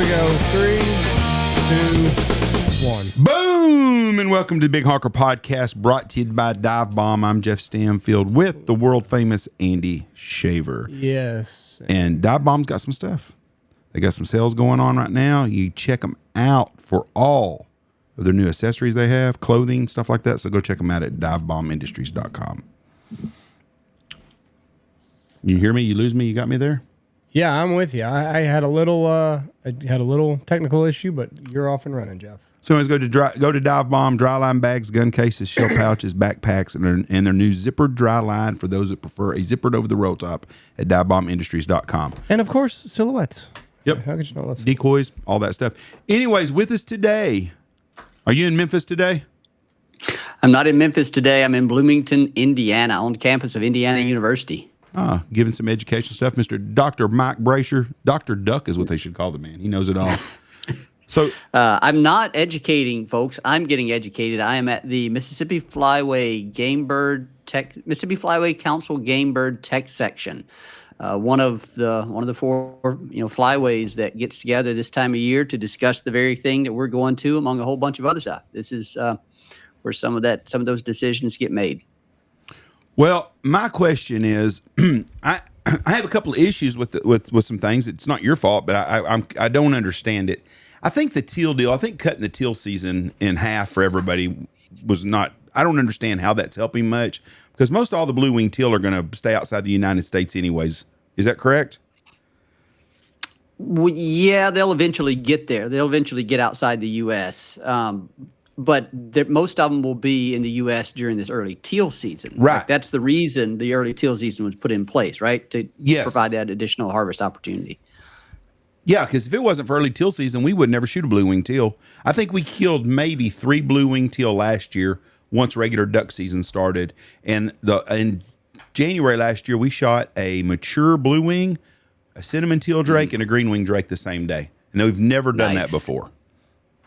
we go. 3, 2, 1. Boom! And welcome to the Big Honker Podcast, brought to you by Dive Bomb. I'm Jeff Stanfield with the world famous Andy Shaver. Yes. And Dive Bomb's got some stuff. They got some sales going on right now. You check them out for all of their new accessories they have, clothing, stuff like that. So go check them out at divebombindustries.com. You hear me? You lose me? You got me there? Yeah, I'm with you. I had a little technical issue, but you're off and running, Jeff. So anyways, go to Dive Bomb, dry line bags, gun cases, shell pouches, backpacks, and their new zippered dry line for those that prefer a zippered over the roll top at divebombindustries.com. And of course, silhouettes. Yep. How could you not love decoys, all that stuff. Anyways, with us today, are you in Memphis today? I'm not in Memphis today. I'm in Bloomington, Indiana, on campus of Indiana University. Giving some educational stuff. Mr. Dr. Mike Brasher. Dr. Duck is what they should call the man. He knows it all. So I'm not educating folks. I'm getting educated. I am at the Mississippi Flyway Mississippi Flyway Council Game Bird Tech Section. One of the four flyways that gets together this time of year to discuss the very thing that we're going to, among a whole bunch of other stuff. This is where some of those decisions get made. Well, my question is, I have a couple of issues with some things. It's not your fault, but I don't understand it. I think the teal deal, I think cutting the teal season in half for everybody was not. I don't understand how that's helping much, because most all the blue wing teal are going to stay outside the United States anyways. Is that correct? Well, yeah, they'll eventually get there. They'll eventually get outside the U.S., but most of them will be in the U.S. during this early teal season. Right. Like, that's the reason the early teal season was put in place, right? To provide that additional harvest opportunity. Yeah, because if it wasn't for early teal season, we would never shoot a blue wing teal. I think we killed maybe 3 blue wing teal last year once regular duck season started. And in January last year, we shot a mature blue wing, a cinnamon teal drake, and a green wing drake the same day. And we've never done that before.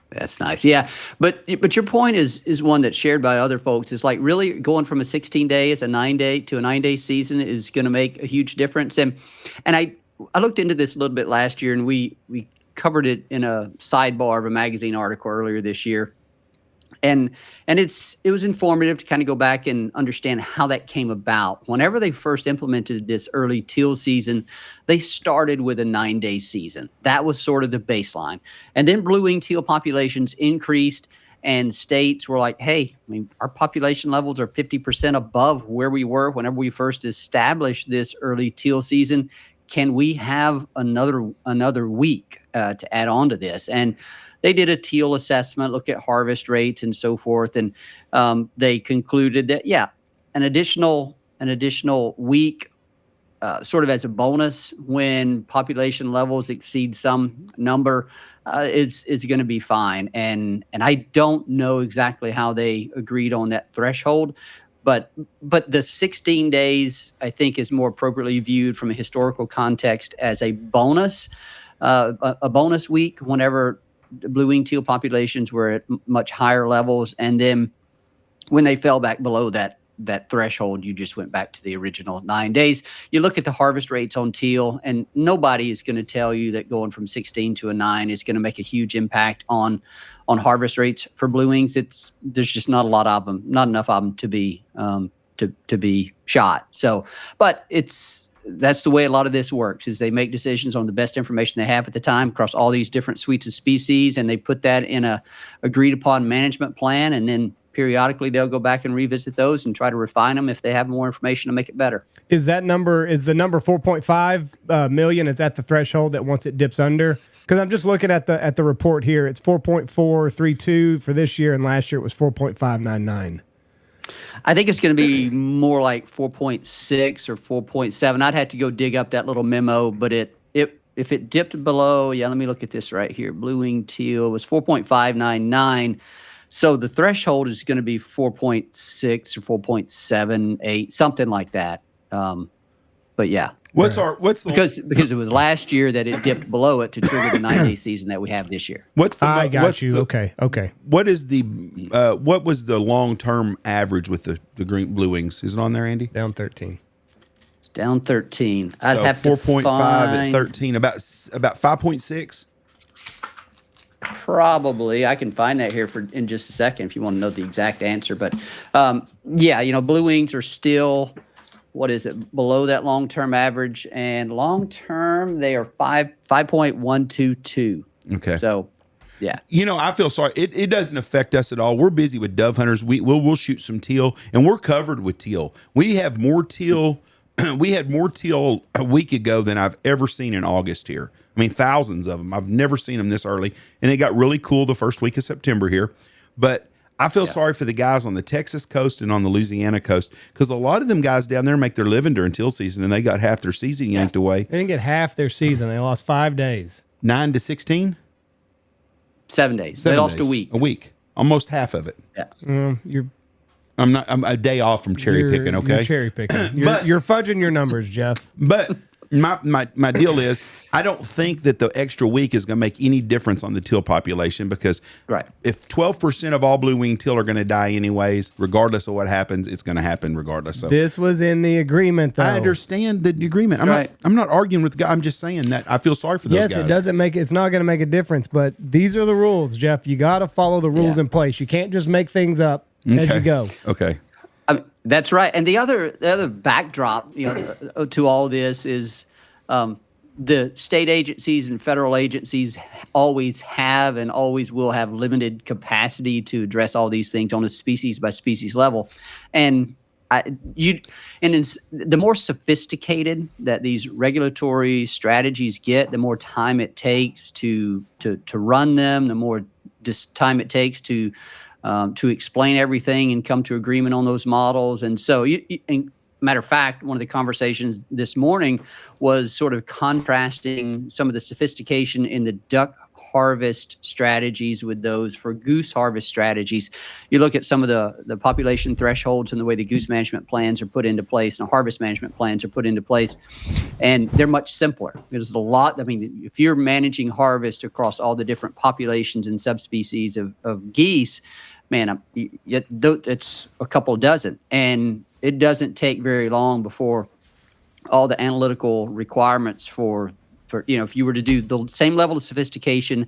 That's nice. Yeah. But your point is one that's shared by other folks. It's like really going from a 16-day as a 9-day to a 9-day season is going to make a huge difference. And I looked into this a little bit last year, and we covered it in a sidebar of a magazine article earlier this year. And it was informative to kind of go back and understand how that came about. Whenever they first implemented this early teal season, they started with a 9-day season. That was sort of the baseline. And then blue-wing teal populations increased, and states were like, hey, I mean, our population levels are 50% above where we were whenever we first established this early teal season. Can we have another week to add on to this? And they did a teal assessment, look at harvest rates and so forth, and they concluded that an additional week, sort of as a bonus when population levels exceed some number, is going to be fine. And I don't know exactly how they agreed on that threshold, but the 16 days I think is more appropriately viewed from a historical context as a bonus week whenever blue-winged teal populations were at much higher levels, and then when they fell back below that threshold, you just went back to the original 9 days. You look at the harvest rates on teal, and nobody is going to tell you that going from 16 to a 9 is going to make a huge impact on harvest rates for blue wings. There's just not a lot of them, not enough of them to be shot. So, but that's the way a lot of this works, is they make decisions on the best information they have at the time across all these different suites of species, and they put that in a agreed upon management plan, and then periodically they'll go back and revisit those and try to refine them if they have more information to make it better. Is the number 4.5 million? Is that the threshold that once it dips under? Because I'm just looking at the report here. It's 4.432 for this year, and last year it was 4.599. I think it's going to be more like 4.6 or 4.7. I'd have to go dig up that little memo, but if it dipped below, let me look at this right here. Blue-winged teal was 4.599. So the threshold is going to be 4.6 or 4.78, something like that. But yeah. Because it was last year that it dipped below it to trigger the 9-day season that we have this year. Okay. What is what was the long-term average with the green blue wings? Is it on there, Andy? Down 13. It's down 13. I'd have 4.5 at 13, about 5.6. Probably. I can find that here in just a second if you want to know the exact answer. But yeah, blue wings are still, what is it, below that long-term average, and long-term they are 5.122. Okay. So, yeah. I feel sorry. It doesn't affect us at all. We're busy with dove hunters. We'll shoot some teal, and we're covered with teal. We have more teal. We had more teal a week ago than I've ever seen in August here. I mean, thousands of them. I've never seen them this early, and it got really cool the first week of September here. But I feel sorry for the guys on the Texas coast and on the Louisiana coast, because a lot of them guys down there make their living during teal season, and they got half their season yanked away. They didn't get half their season. They lost 5 days. 9 to 16? 7 days. They lost a week. A week. Almost half of it. Yeah. I'm a day off from cherry picking, okay? You're cherry picking. You're fudging your numbers, Jeff. But my deal is, I don't think that the extra week is going to make any difference on the teal population, because if 12% of all blue-winged teal are going to die anyways, regardless of what happens, it's going to happen regardless. So this was in the agreement, though. I understand the agreement. I'm not arguing with the guy. I'm just saying that I feel sorry for those guys. Yes, it doesn't make it's not going to make a difference, but these are the rules, Jeff. You got to follow the rules in place. You can't just make things up as you go. Okay. That's right. And the other backdrop, to all this is the state agencies and federal agencies always have and always will have limited capacity to address all these things on a species by species level. And the more sophisticated that these regulatory strategies get, the more time it takes to run them, the more time it takes to explain everything and come to agreement on those models. And so, matter of fact, one of the conversations this morning was sort of contrasting some of the sophistication in the duck harvest strategies with those for goose harvest strategies. You look at some of the population thresholds and the way the goose management plans are put into place and the harvest management plans are put into place, and they're much simpler. There's a lot. I mean, if you're managing harvest across all the different populations and subspecies of geese, man, it's a couple dozen, and it doesn't take very long before all the analytical requirements for if you were to do the same level of sophistication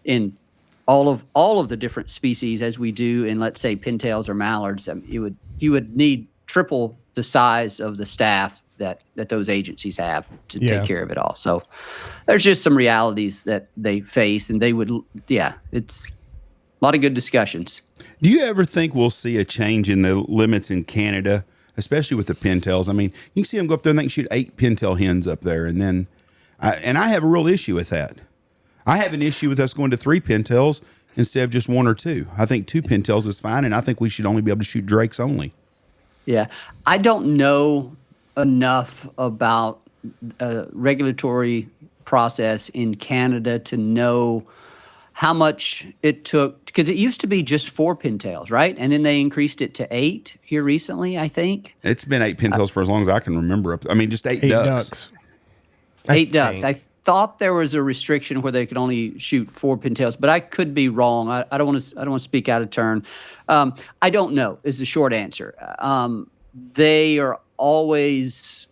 in all of the different species as we do in, let's say, pintails or mallards, you would need triple the size of the staff that those agencies have to take care of it all. So there's just some realities that they face, and it's a lot of good discussions. Do you ever think we'll see a change in the limits in Canada, especially with the pintails? I mean, you can see them go up there and they can shoot 8 pintail hens up there, and then I have a real issue with that. I have an issue with us going to 3 pintails instead of just 1 or 2. I think 2 pintails is fine, and I think we should only be able to shoot drakes only. Yeah. I don't know enough about regulatory process in Canada to know how much it took, because it used to be just 4 pintails, right? And then they increased it to 8 here recently, I think. It's been 8 pintails for as long as I can remember. I mean, just 8 ducks. 8 ducks. I thought there was a restriction where they could only shoot 4 pintails, but I could be wrong. I don't want to speak out of turn. I don't know is the short answer. They are always,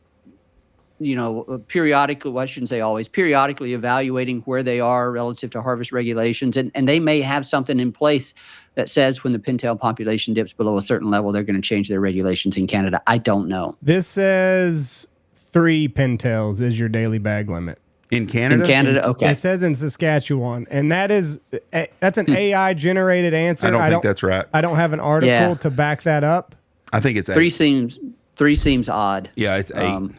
periodically, well, I shouldn't say always, periodically evaluating where they are relative to harvest regulations. And they may have something in place that says when the pintail population dips below a certain level, they're going to change their regulations in Canada. I don't know. This says 3 pintails is your daily bag limit. In Canada? In Canada, okay. It says in Saskatchewan, and that's an AI generated answer. I don't think that's right. I don't have an article to back that up. I think it's 8. 3 seems odd. Yeah, it's 8.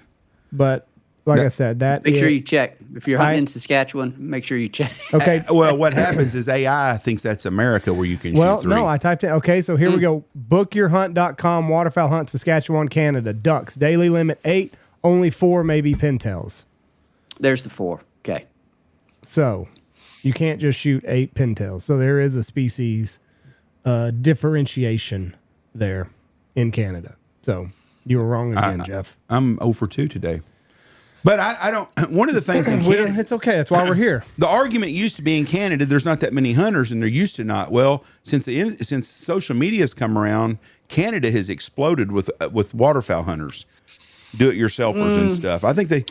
But like I said, make sure you check. If you're hunting in Saskatchewan, make sure you check. Okay. Well, what happens is AI thinks that's America where you can shoot 3. No, I typed in. Okay, so here we go. Bookyourhunt.com, Waterfowl Hunt, Saskatchewan, Canada. Ducks, daily limit 8, only 4 may be pintails. There's the 4. Okay. So you can't just shoot 8 pintails. So there is a species differentiation there in Canada. So you were wrong again, Jeff. I'm 0 for 2 today. But I don't. One of the things in Canada, it's okay. That's why we're here. The argument used to be in Canada, there's not that many hunters, and there used to not. Well, since social media has come around, Canada has exploded with waterfowl hunters, do-it-yourselfers and stuff. I think they.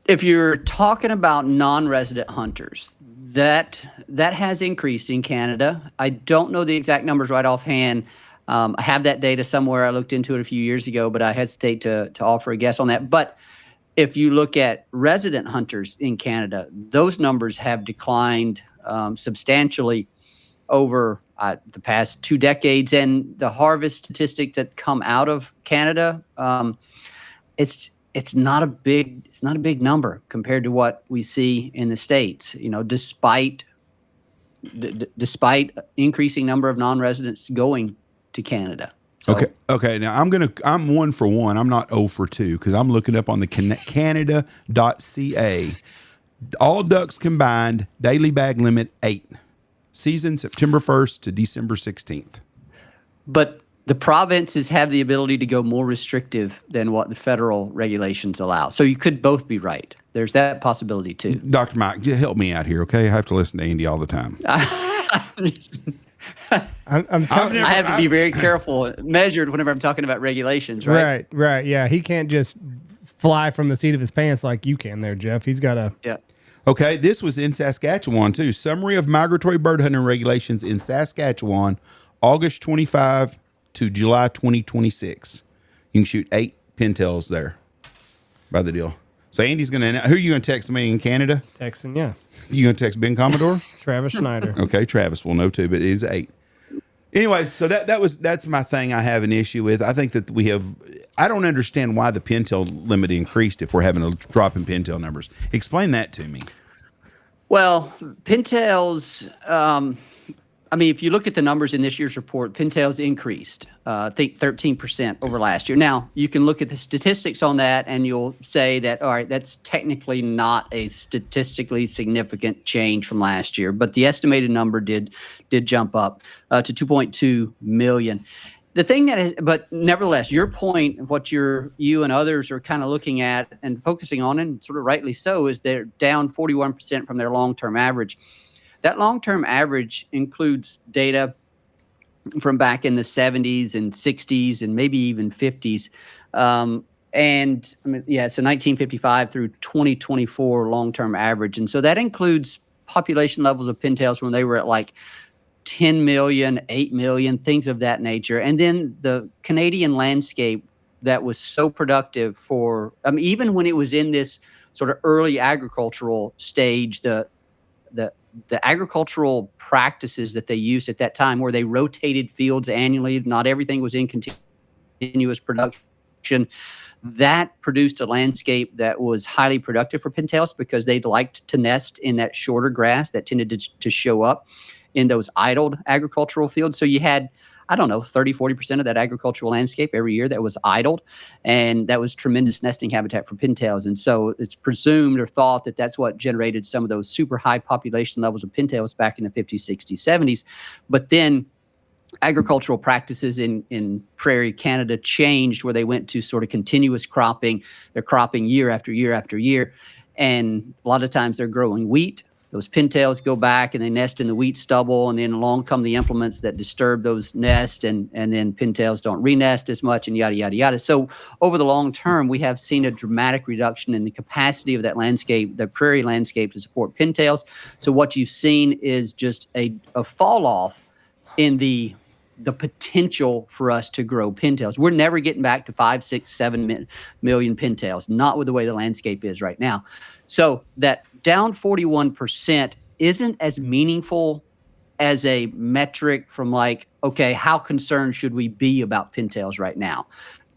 If you're talking about non-resident hunters, That has increased in Canada. I don't know the exact numbers right offhand. I have that data somewhere. I looked into it a few years ago, but I hesitate to offer a guess on that. But if you look at resident hunters in Canada, those numbers have declined substantially over the past 2 decades. And the harvest statistics that come out of Canada, it's not a big number compared to what we see in the States. Despite increasing number of non-residents going to Canada. So, Okay. Now I'm 1 for 1. I'm not 0 for 2 because I'm looking up on the Canada.ca. All ducks combined, daily bag limit 8. Season September 1st to December 16th. But the provinces have the ability to go more restrictive than what the federal regulations allow. So you could both be right. There's that possibility too. Dr. Mike, just help me out here, okay? I have to listen to Andy all the time. I have to be very careful, measured whenever I'm talking about regulations, right? Right. Yeah, he can't just fly from the seat of his pants like you can there, Jeff. He's got to. Yeah. Okay, this was in Saskatchewan too. Summary of migratory bird hunting regulations in Saskatchewan, August 25 to July 2026. You can shoot 8 pintails there by the deal. So Andy's going to, who are you going to text somebody in Canada? Texan, yeah. You going to text Ben Commodore? Travis Schneider. Okay, Travis will know too, but it is 8. Anyway, so that's my thing I have an issue with. I think that I don't understand why the pintail limit increased if we're having a drop in pintail numbers. Explain that to me. Well, pintails, if you look at the numbers in this year's report, pintails increased, I think 13% over last year. Now, you can look at the statistics on that and you'll say that, all right, that's technically not a statistically significant change from last year, but the estimated number did jump up to 2.2 million. The thing but nevertheless, your point, what you and others are kind of looking at and focusing on, and sort of rightly so, is they're down 41% from their long-term average. That long-term average includes data from back in the 70s and 60s and maybe even 50s. It's a 1955 through 2024 long-term average. And so that includes population levels of pintails when they were at like 10 million, 8 million, things of that nature. And then the Canadian landscape that was so productive for, even when it was in this sort of early agricultural stage, the agricultural practices that they used at that time, where they rotated fields annually, not everything was in continuous production, that produced a landscape that was highly productive for pintails because they liked to nest in that shorter grass that tended to show up in those idled agricultural fields. So you had, 30-40% of that agricultural landscape every year that was idled, and that was tremendous nesting habitat for pintails. And so it's presumed or thought that that's what generated some of those super high population levels of pintails back in the 50s, 60s, 70s. But then agricultural practices in prairie Canada changed, where they went to sort of continuous cropping. They're cropping year after year after year. And a lot of times they're growing wheat. Those pintails go back and they nest in the wheat stubble, and then along come the implements that disturb those nests, and then pintails don't re-nest as much, and yada, yada, yada. So over the long term, we have seen a dramatic reduction in the capacity of that landscape, the prairie landscape, to support pintails. So what you've seen is just a fall off in the potential for us to grow pintails. We're never getting back to 5, 6, 7 million pintails, not with the way the landscape is right now. So that down 41% isn't as meaningful as a metric from like, okay, how concerned should we be about pintails right now?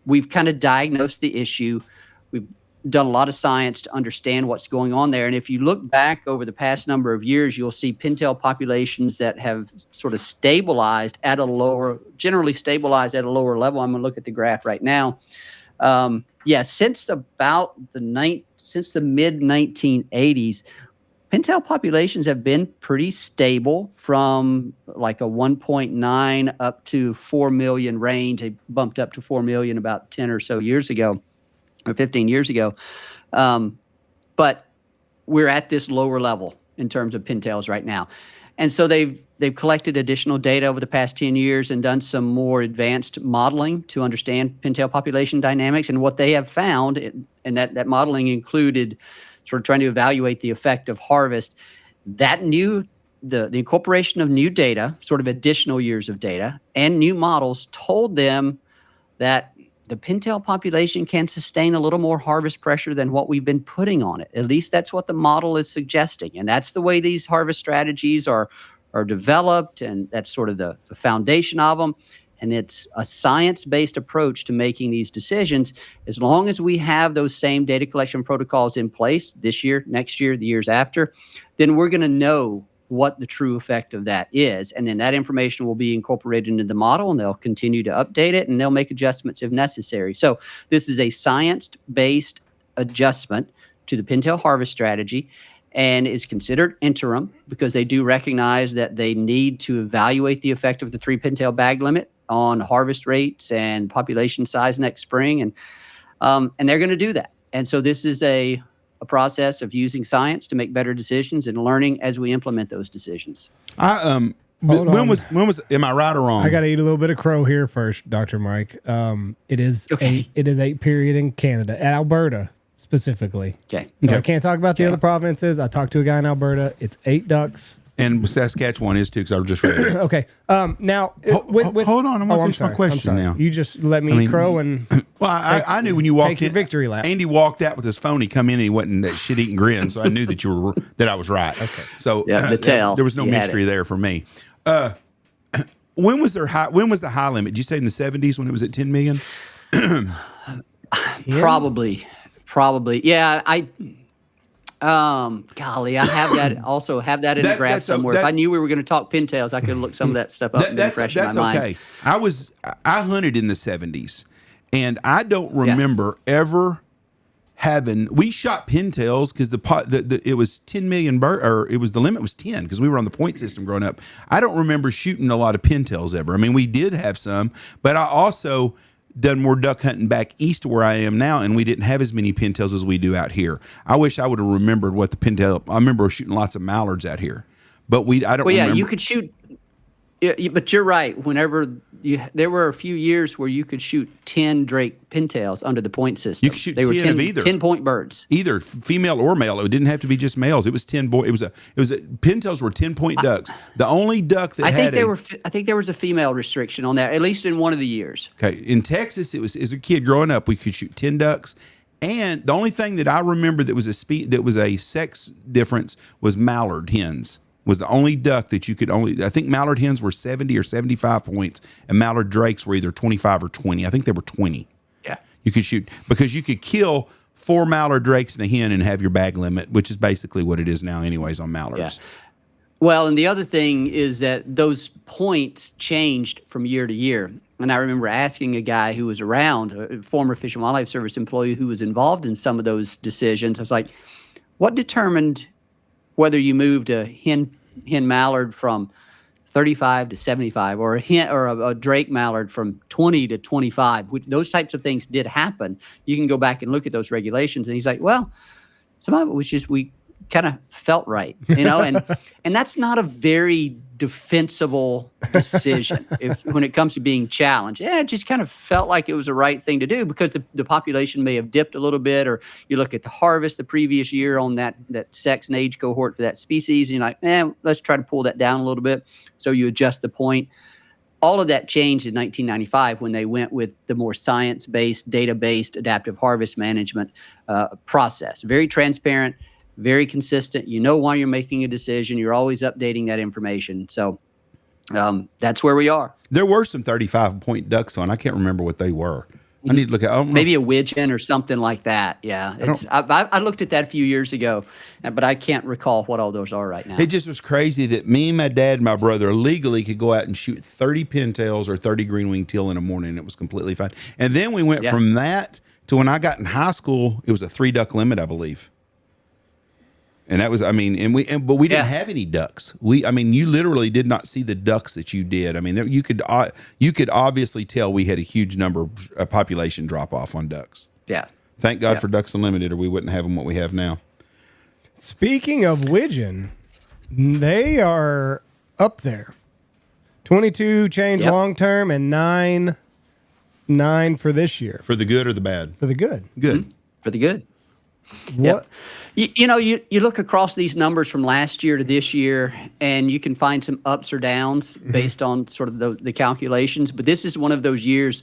We've kind of diagnosed the issue. We've done a lot of science to understand what's going on there. And if you look back over the past number of years, you'll see pintail populations that have sort of generally stabilized at a lower level. I'm going to look at the graph right now. Since the mid 1980s, pintail populations have been pretty stable from like a 1.9 up to 4 million range. They bumped up to 4 million about 10 or so years ago, or 15 years ago. But we're at this lower level in terms of pintails right now. And so they've collected additional data over the past 10 years and done some more advanced modeling to understand pintail population dynamics. And what they have found, and that modeling included sort of trying to evaluate the effect of harvest, that the incorporation of new data, sort of additional years of data, and new models told them that the pintail population can sustain a little more harvest pressure than what we've been putting on it. At least that's what the model is suggesting. And that's the way these harvest strategies are developed, and that's sort of the foundation of them. And it's a science-based approach to making these decisions. As long as we have those same data collection protocols in place this year, next year, the years after, then we're going to know what the true effect of that is. And then that information will be incorporated into the model, and they'll continue to update it, and they'll make adjustments if necessary. So this is a science-based adjustment to the pintail harvest strategy, and is considered interim because they do recognize that they need to evaluate the effect of the 3 pintail bag limit on harvest rates and population size next spring. And they're going to do that. And so this is a process of using science to make better decisions and learning as we implement those decisions. When was am I right or wrong? I got to eat a little bit of crow here first, Dr. Mike. It is Okay. it is 8 period in Canada, at Alberta specifically. Okay. So I can't talk about the other provinces. I talked to a guy in Alberta. It's 8 ducks. And Saskatchewan is too, because I just read it. Okay. Now, Hold on, I'm gonna finish my sorry, question I'm sorry. now. You just let me crow and Well, I knew when you walked take your in, victory lap. Andy walked out with his phone. He come in and he wasn't that shit eating grin, so I knew that that I was right. Okay, so Yeah, the tail. there was no You had mystery it. there for me. When was the high limit? Did you say in the 70s when it was at 10 million? Probably. Yeah. Golly, I have that also have that in a graph somewhere. If I knew we were going to talk pintails, I could look some of that stuff up and refresh my mind. Okay. I hunted in the 70s, and I don't remember ever having. We shot pintails because it was 10 million or it was the limit was 10 because we were on the point system growing up. I don't remember shooting a lot of pintails ever. I mean, we did have some, but I also done more duck hunting back east to where I am now, and we didn't have as many pintails as we do out here. I wish I would have remembered what the pintail. I remember shooting lots of mallards out here, but I don't. Well, yeah, remember. you could shoot. Yeah, but you're right. Whenever there were a few years where you could shoot 10 Drake pintails under the point system. You could shoot 10 of either. 10-point birds. Either female or male. It didn't have to be just males. It was 10 boy. It was pintails were 10-point ducks. The only duck that I think there was a female restriction on that, at least in one of the years. Okay, in Texas, it was as a kid growing up, we could shoot 10 ducks. And the only thing that I remember that was a sex difference was mallard hens. Was the only duck that you could I think mallard hens were 70 or 75 points, and mallard drakes were either 25 or 20. I think they were 20. Yeah. You could shoot, because you could kill 4 mallard drakes and a hen and have your bag limit, which is basically what it is now anyways on mallards. Yeah. Well, and the other thing is that those points changed from year to year. And I remember asking a guy who was around, a former Fish and Wildlife Service employee who was involved in some of those decisions. I was like, what determined whether you moved a hen mallard from 35 to 75 or a Drake mallard from 20 to 25? Those types of things did happen. You can go back and look at those regulations. And he's like, well, some of it was just we kind of felt right, and that's not a very defensible decision when it comes to being challenged. Yeah, it just kind of felt like it was the right thing to do because the population may have dipped a little bit, or you look at the harvest the previous year on that sex and age cohort for that species, and you're like, let's try to pull that down a little bit. So you adjust the point. All of that changed in 1995 when they went with the more science-based, data-based adaptive harvest management process. Very transparent, very consistent. You know why you're making a decision. You're always updating that information. So that's where we are. There were some 35-point ducks on. I can't remember what they were. I need to look at maybe a wigeon or something like that. Yeah, I looked at that a few years ago, but I can't recall what all those are right now. It just was crazy that me and my dad and my brother legally could go out and shoot 30 pintails or 30 green-winged teal in a morning, and it was completely fine. And then we went from that to when I got in high school, it was a 3-duck limit, I believe. And that was, but we didn't have any ducks. You literally did not see the ducks that you did. You could obviously tell we had a huge population drop off on ducks. Yeah. Thank God for Ducks Unlimited, or we wouldn't have them what we have now. Speaking of wigeon, they are up there. 22 change long term and 9 for this year. For the good or the bad? For the good. Good. For the good. What? You look across these numbers from last year to this year, and you can find some ups or downs based on sort of the calculations. But this is one of those years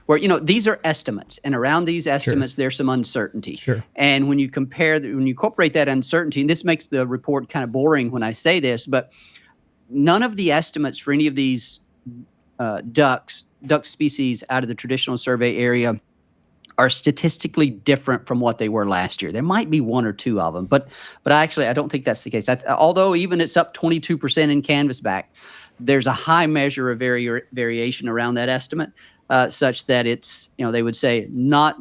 where, these are estimates, and around these estimates, there's some uncertainty. Sure. And when you when you incorporate that uncertainty, and this makes the report kind of boring when I say this, but none of the estimates for any of these duck species out of the traditional survey area are statistically different from what they were last year. There might be one or two of them, but actually I don't think that's the case. Although even it's up 22% in canvasback, there's a high measure of variation around that estimate, such that it's, they would say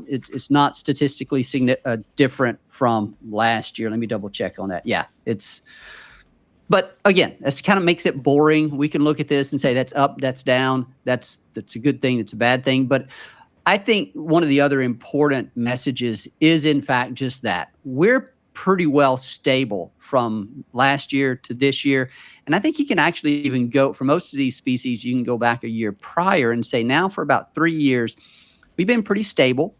it's not statistically different from last year. Let me double check on that. Yeah, but again, that's kind of makes it boring. We can look at this and say that's up, that's down, that's a good thing, that's a bad thing. But I think one of the other important messages is, in fact, just that. We're pretty well stable from last year to this year. And I think you can actually even go, for most of these species, you can go back a year prior and say now for about 3 years, we've been pretty stable.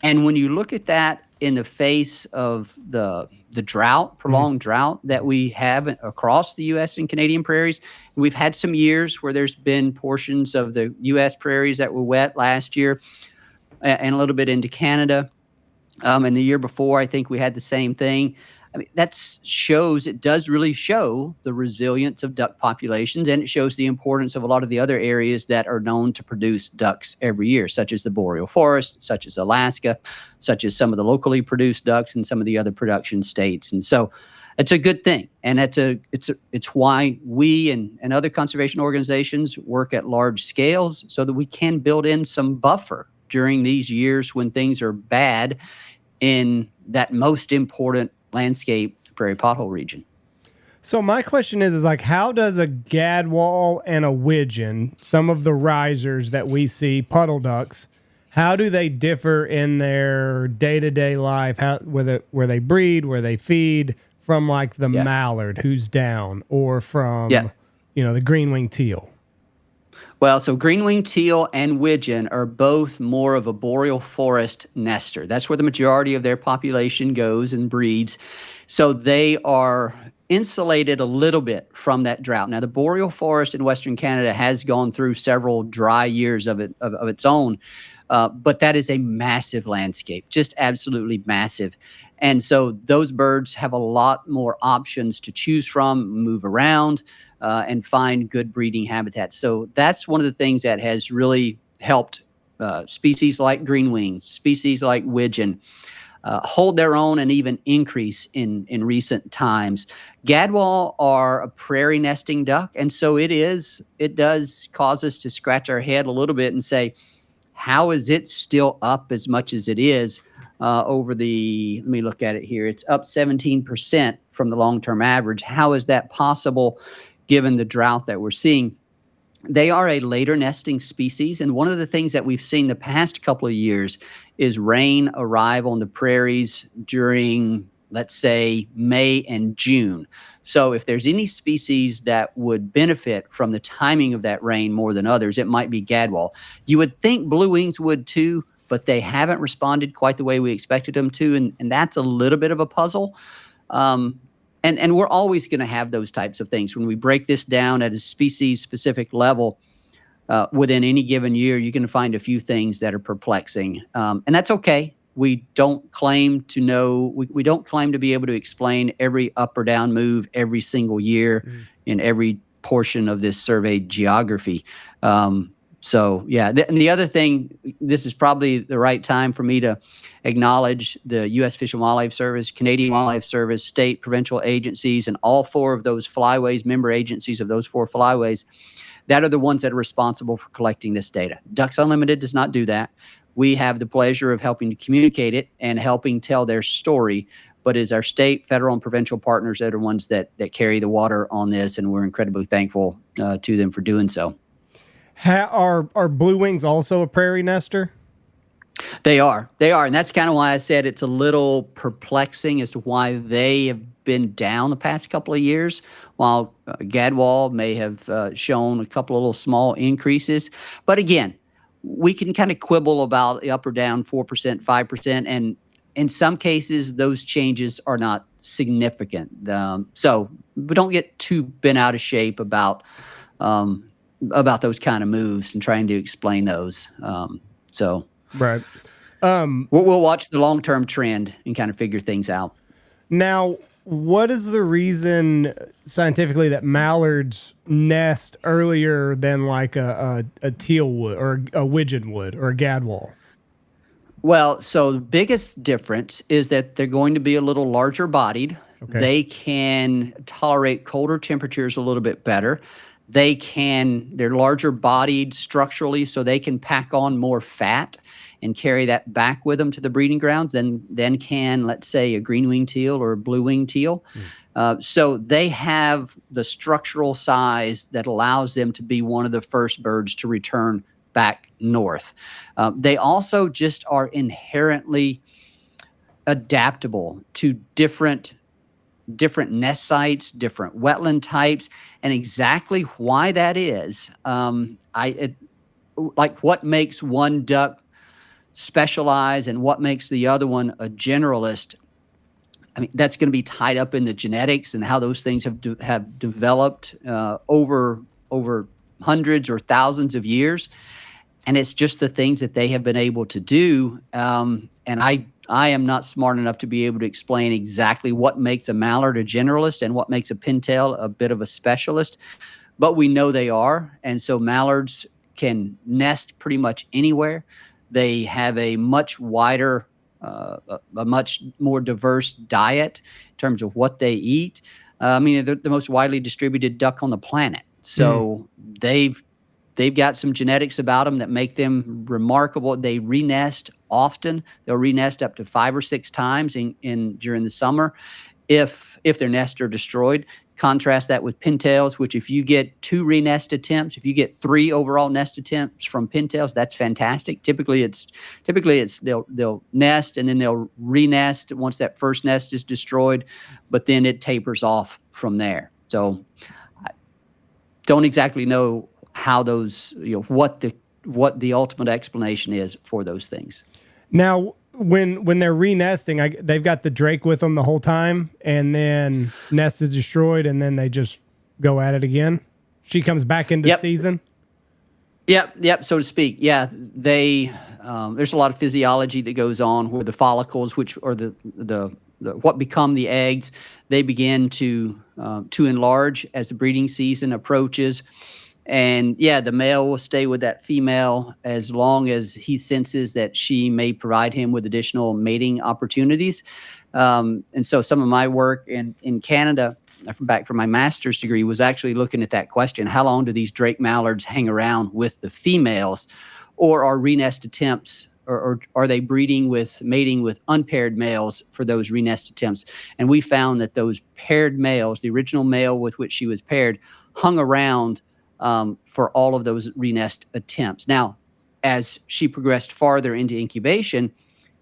And when you look at that in the face of the drought, prolonged drought that we have across the U.S. and Canadian prairies, we've had some years where there's been portions of the U.S. prairies that were wet last year and a little bit into Canada. And the year before, I think we had the same thing. I mean, it does really show the resilience of duck populations, and it shows the importance of a lot of the other areas that are known to produce ducks every year, such as the boreal forest, such as Alaska, such as some of the locally produced ducks in some of the other production states. And so it's a good thing. And it's why we and other conservation organizations work at large scales so that we can build in some buffer during these years when things are bad in that most important landscape prairie pothole region. So my question is like, how does a gadwall and a wigeon, some of the risers that we see, puddle ducks, how do they differ in their day-to-day life? Where they breed, where they feed from like the mallard who's down, or from the green-winged teal? Well, so green-winged teal and wigeon are both more of a boreal forest nester. That's where the majority of their population goes and breeds. So they are insulated a little bit from that drought. Now, the boreal forest in Western Canada has gone through several dry years of its own, but that is a massive landscape, just absolutely massive. And so those birds have a lot more options to choose from, move around, and find good breeding habitats. So that's one of the things that has really helped species like greenwings, species like wigeon, hold their own and even increase in recent times. Gadwall are a prairie nesting duck, and so it does cause us to scratch our head a little bit and say, how is it still up as much as it is let me look at it here. It's up 17% from the long-term average. How is that possible given the drought that we're seeing? They are a later nesting species, and one of the things that we've seen the past couple of years is rain arrive on the prairies during, let's say, May and June. So if there's any species that would benefit from the timing of that rain more than others, it might be gadwall. You would think blue wings would too, but they haven't responded quite the way we expected them to, and that's a little bit of a puzzle. And we're always going to have those types of things. When we break this down at a species-specific level, within any given year, you're going to find a few things that are perplexing. And that's okay. We don't claim to know, we don't claim to be able to explain every up or down move every single year in every portion of this surveyed geography. So, yeah, and the other thing, this is probably the right time for me to acknowledge the U.S. Fish and Wildlife Service, Canadian Wildlife Service, state, provincial agencies, and all four of those flyways, member agencies of those four flyways, that are the ones that are responsible for collecting this data. Ducks Unlimited does not do that. We have the pleasure of helping to communicate it and helping tell their story, but it's our state, federal, and provincial partners that are ones that carry the water on this, and we're incredibly thankful to them for doing so. Are blue wings also a prairie nester? They are, and that's kind of why I said it's a little perplexing as to why they have been down the past couple of years, while gadwall may have shown a couple of little small increases. But again, we can kind of quibble about up or down 4%, 5%, and In some cases, those changes are not significant. So but don't get too bent out of shape about those kind of moves and trying to explain those. Right. We'll watch the long-term trend and kind of figure things out. Now, what is the reason scientifically that mallards nest earlier than like a teal would or a wigeon would or a gadwall? Well, so the biggest difference is that they're going to be a little larger bodied. Okay. They can tolerate colder temperatures a little bit better. They're larger bodied structurally, so they can pack on more fat and carry that back with them to the breeding grounds than can, let's say, a green-winged teal or a blue-winged teal. So they have the structural size that allows them to be one of the first birds to return back north. They also just are inherently adaptable to different nest sites, different wetland types, and exactly why that is. Like what makes one duck specialize and what makes the other one a generalist. I mean, that's going to be tied up in the genetics and how those things have developed over hundreds or thousands of years. And it's just the things that they have been able to do. And I am not smart enough to be able to explain exactly what makes a mallard a generalist and what makes a pintail a bit of a specialist, but we know they are. And so mallards can nest pretty much anywhere. They have a much wider, a much more diverse diet in terms of what they eat. I mean, they're the most widely distributed duck on the planet. So they've got some genetics about them that make them remarkable. They renest often. They'll renest up to 5 or 6 times during the summer if their nests are destroyed. Contrast that with pintails, which if you get 2 renest attempts, if you get 3 overall nest attempts from pintails, that's fantastic. Typically it's they'll nest and then they'll renest once that first nest is destroyed, but then it tapers off from there. So I don't exactly know how those, what the ultimate explanation is for those things. Now, when they're renesting, they've got the drake with them the whole time, and then nest is destroyed, and then they just go at it again. She comes back into season. Yep, so to speak. Yeah, there's a lot of physiology that goes on where the follicles, which are the what become the eggs, they begin to enlarge as the breeding season approaches. And the male will stay with that female as long as he senses that she may provide him with additional mating opportunities. And so some of my work in Canada, back from my master's degree, was actually looking at that question: how long do these drake mallards hang around with the females, or are renest attempts, or are they mating with unpaired males for those renest attempts? And we found that those paired males, the original male with which she was paired, hung around for all of those renest attempts. Now, as she progressed farther into incubation,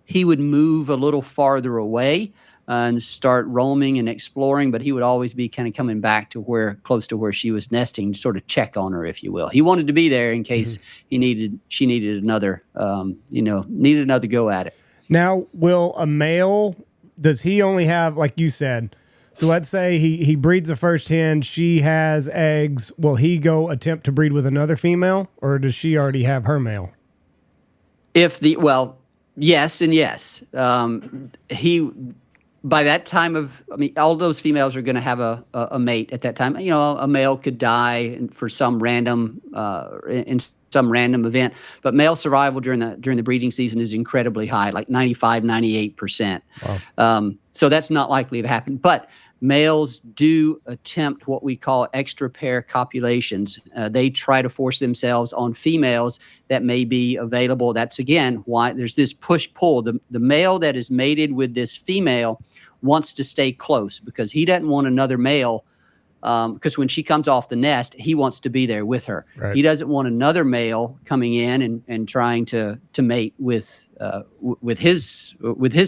he would move a little farther away and start roaming and exploring, but he would always be kind of coming back to close to where she was nesting, to sort of check on her, if you will. He wanted to be there in case she needed another go at it. Now, will a male, does he only have, like you said, so let's say he breeds the first hen, she has eggs. Will he go attempt to breed with another female, or does she already have her male? Yes and yes. By that time all those females are going to have a mate at that time. A male could die for some random in some random event, but male survival during the breeding season is incredibly high, like 95, 98%. Wow. So that's not likely to happen, but males do attempt what we call extra pair copulations. They try to force themselves on females that may be available. That's, again, why there's this push-pull. The male that is mated with this female wants to stay close because he doesn't want another male, because when she comes off the nest, he wants to be there with her. Right. He doesn't want another male coming in and trying to mate with his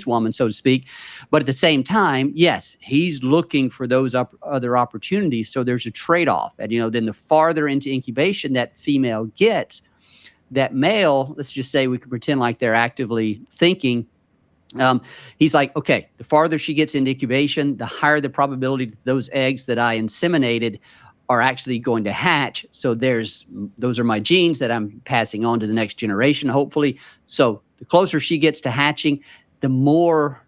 woman, so to speak. But at the same time, yes, he's looking for those other opportunities. So there's a trade-off. And then the farther into incubation that female gets, that male, let's just say we could pretend like they're actively thinking, He's like, okay, the farther she gets into incubation, the higher the probability that those eggs that I inseminated are actually going to hatch. So those are my genes that I'm passing on to the next generation, hopefully. So the closer she gets to hatching, the lower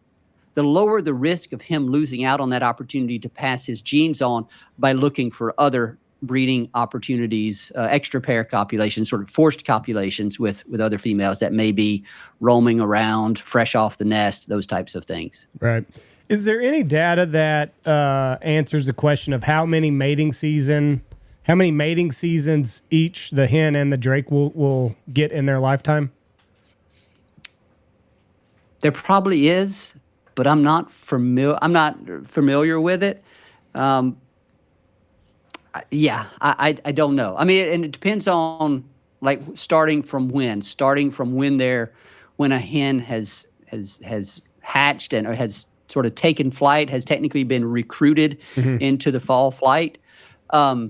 the risk of him losing out on that opportunity to pass his genes on by looking for other breeding opportunities, extra pair copulations, sort of forced copulations with other females that may be roaming around, fresh off the nest, those types of things. Right. Is there any data that answers the question of how many mating seasons each the hen and the drake will get in their lifetime? There probably is, but I'm not familiar with it. Yeah, I don't know. I mean, and it depends on like starting from when a hen has hatched and or has sort of taken flight, has technically been recruited into the fall flight. Man,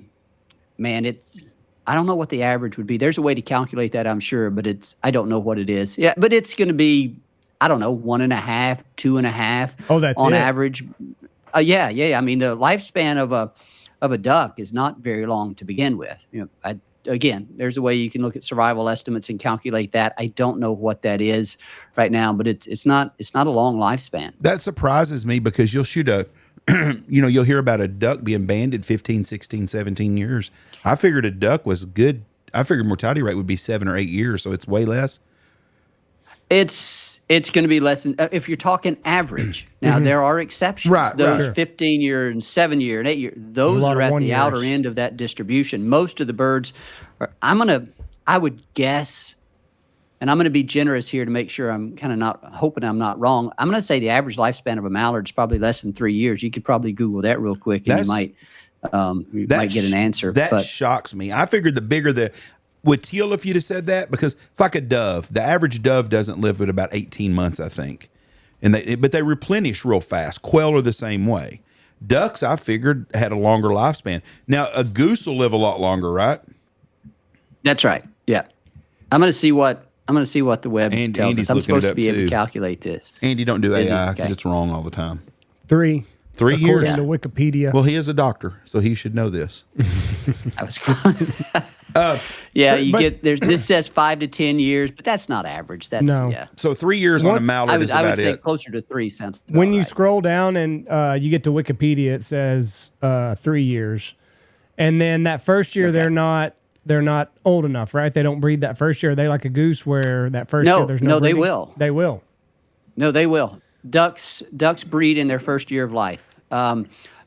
I don't know what the average would be. There's a way to calculate that, I'm sure, but I don't know what it is. Yeah, but it's going to be, I don't know, 1.5, 2.5. Oh, that's on it. average. Yeah. I mean, the lifespan of a duck is not very long to begin with. Again, there's a way you can look at survival estimates and calculate that. I don't know what that is right now, but it's not a long lifespan. That surprises me because you'll shoot you'll hear about a duck being banded 15, 16, 17 years. I figured a duck was good. I figured mortality rate would be 7 or 8 years, so it's way less. It's going to be less than, if you're talking average. Now, there are exceptions. Right, those 15-year and 7-year and 8-year, those are at the outer end of that distribution. Most of the birds I would guess, and I'm going to be generous here to make sure I'm kind of hoping I'm not wrong. I'm going to say the average lifespan of a mallard is probably less than 3 years. You could probably Google that real quick and you might get an answer. That shocks me. I figured the bigger with teal, if you'd have said that, because it's like a dove. The average dove doesn't live but about 18 months, I think. But they replenish real fast. Quail are the same way. Ducks, I figured, had a longer lifespan. Now, a goose will live a lot longer, right? That's right. Yeah. I'm going to see what the web tells Andy's us. I'm looking supposed it to up be able too. to calculate this. Andy, don't do AI because Okay. it's wrong all the time. 3 3 years? according to Wikipedia. Well, he is a doctor, so he should know this. I was this says 5 to 10 years, but that's not average. That's No. yeah. So 3 years on a mallard is I about would say it. closer to 3 sounds about When you right. scroll down and you get to Wikipedia, it says 3 years, and then that first year they're not old enough, right? They don't breed that first year. Are they like a goose where that first year there's no they breeding? will. They will. No, they will. Ducks breed in their first year of life.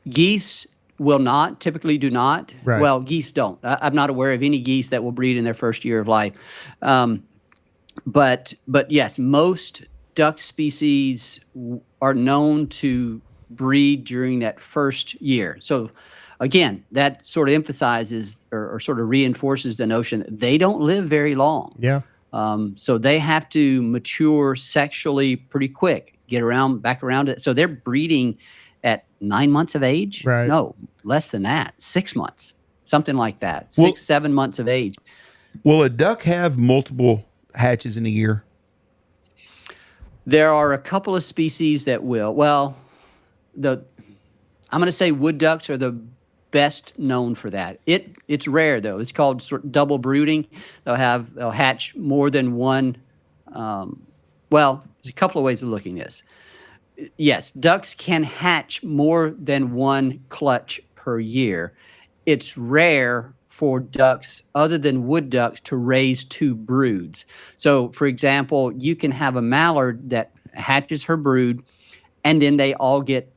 Geese will not, typically do not. Right. Well, geese don't. I'm not aware of any geese that will breed in their first year of life. But yes, most duck species are known to breed during that first year. So again, that sort of emphasizes or sort of reinforces the notion that they don't live very long. Yeah. So they have to mature sexually pretty quick, back around it. So they're breeding at 9 months of age. Right. No, less than that, 6 months, something like that. Well- 6, 7 months of age. Will a duck have multiple hatches in a year? There are a couple of species that will. Well, I'm going to say wood ducks are the best known for that. It's rare though. It's called sort of double brooding. They'll hatch more than one. Well, there's a couple of ways of looking at this. Yes, ducks can hatch more than one clutch per year. It's rare for ducks other than wood ducks to raise 2 broods. So, for example, you can have a mallard that hatches her brood and then they all get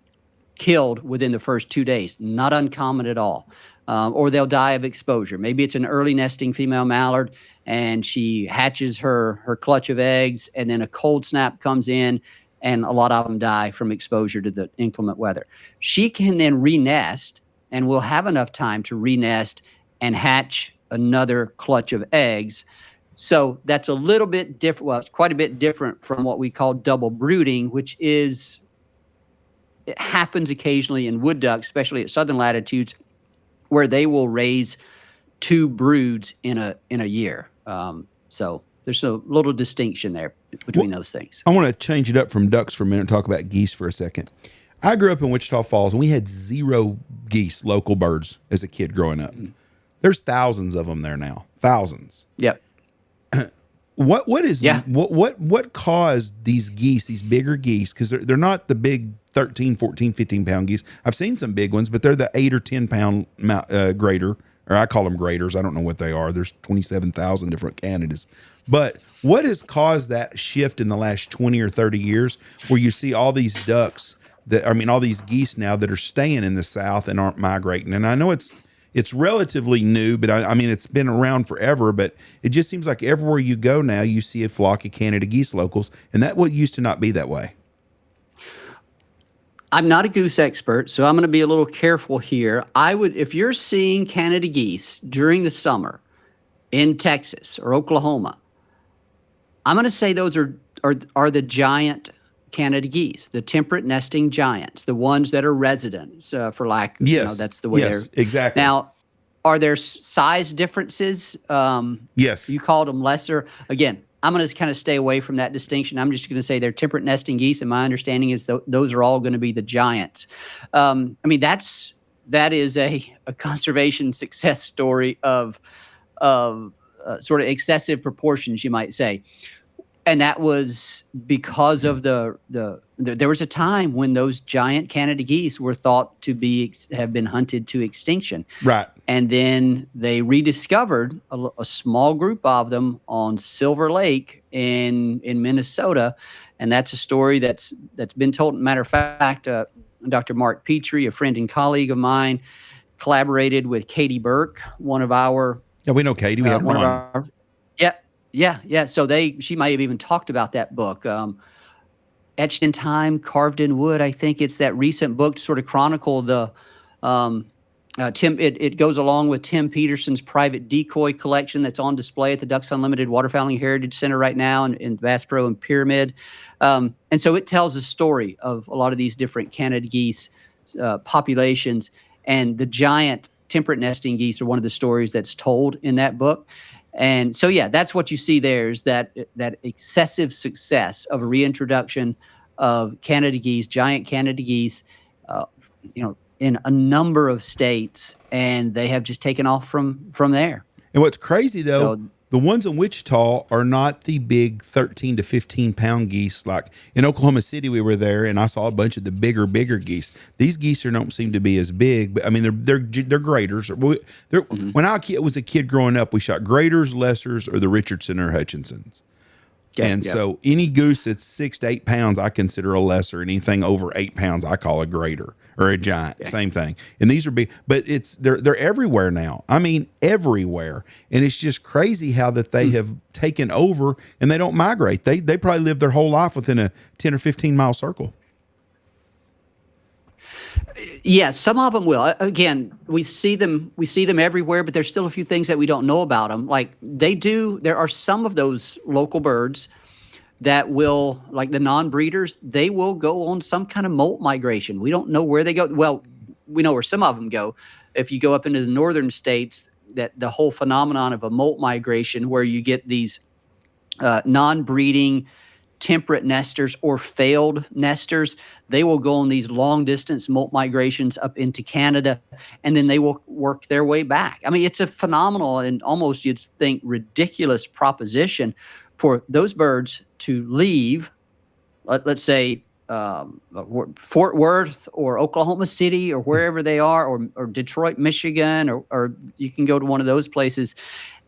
killed within the first 2 days. Not uncommon at all. Or they'll die of exposure. Maybe it's an early nesting female mallard and she hatches her clutch of eggs and then a cold snap comes in and a lot of them die from exposure to the inclement weather. She can then re-nest and will have enough time to re-nest and hatch another clutch of eggs. So that's a little bit different. Well, it's quite a bit different from what we call double brooding, which is, it happens occasionally in wood ducks, especially at southern latitudes, where they will raise 2 broods in a year. So there's a little distinction there. between those things. I want to change it up from ducks for a minute and talk about geese for a second. I grew up in Wichita Falls, and we had 0 geese, local birds, as a kid growing up. There's thousands of them there now, thousands. Yep. What caused these geese, these bigger geese, because they're not the big 13, 14, 15-pound geese. I've seen some big ones, but they're the 8 or 10-pound grader, or I call them graders. I don't know what they are. There's 27,000 different Canadas. But what has caused that shift in the last 20 or 30 years where you see all these ducks, all these geese now that are staying in the South and aren't migrating? And I know it's relatively new, but I mean, it's been around forever, but it just seems like everywhere you go now, you see a flock of Canada geese locals, and that used to not be that way. I'm not a goose expert, so I'm going to be a little careful here. If you're seeing Canada geese during the summer in Texas or Oklahoma, I'm going to say those are the giant Canada geese, the temperate nesting giants, the ones that are residents, for lack. Yes, that's the way they're exactly. Now, are there size differences? Yes, you called them lesser. Again, I'm going to kind of stay away from that distinction. I'm just going to say they're temperate nesting geese, and my understanding is those are all going to be the giants. I mean, that is a conservation success story of sort of excessive proportions, you might say. And that was because of there was a time when those giant Canada geese were thought to have been hunted to extinction. Right. And then they rediscovered a small group of them on Silver Lake in Minnesota. And that's a story that's been told. Matter of fact, Dr. Mark Petrie, a friend and colleague of mine, collaborated with Katie Burke, one of our... Yeah, we know Katie. We have one of our... Yeah. So she might have even talked about that book, Etched in Time, Carved in Wood. I think it's that recent book to sort of chronicle the Tim. It goes along with Tim Peterson's private decoy collection that's on display at the Ducks Unlimited Waterfowling Heritage Center right now in Bass Pro and Pyramid. And so it tells a story of a lot of these different Canada geese populations, and the giant temperate nesting geese are one of the stories that's told in that book. And so, yeah, that's what you see there is that excessive success of a reintroduction of Canada geese, giant Canada geese, in a number of states, and they have just taken off from there. And what's crazy, though, the ones in Wichita are not the big 13 to 15-pound geese. Like in Oklahoma City, we were there, and I saw a bunch of the bigger geese. These geese don't seem to be as big, but I mean, they're graders. When I was a kid growing up, we shot graders, lessers, or the Richardson or Hutchinsons. So any goose that's 6 to 8 pounds, I consider a lesser. Anything over 8 pounds, I call a grader or a giant. Yeah. Same thing. And these are big, but they're everywhere now. I mean, everywhere. And it's just crazy how that they have taken over and they don't migrate. They probably live their whole life within a 10 or 15 mile circle. Yeah, some of them will. Again, we see them everywhere, but there's still a few things that we don't know about them. Like there are some of those local birds that will, like the non-breeders, they will go on some kind of molt migration. We don't know where they go. Well, we know where some of them go. If you go up into the northern states, that the whole phenomenon of a molt migration where you get these non-breeding temperate nesters or failed nesters, they will go on these long distance molt migrations up into Canada, and then they will work their way back. I mean, it's a phenomenal and almost, you'd think, ridiculous proposition for those birds to leave, let's say, Fort Worth or Oklahoma City or wherever they are, or Detroit, Michigan, or you can go to one of those places.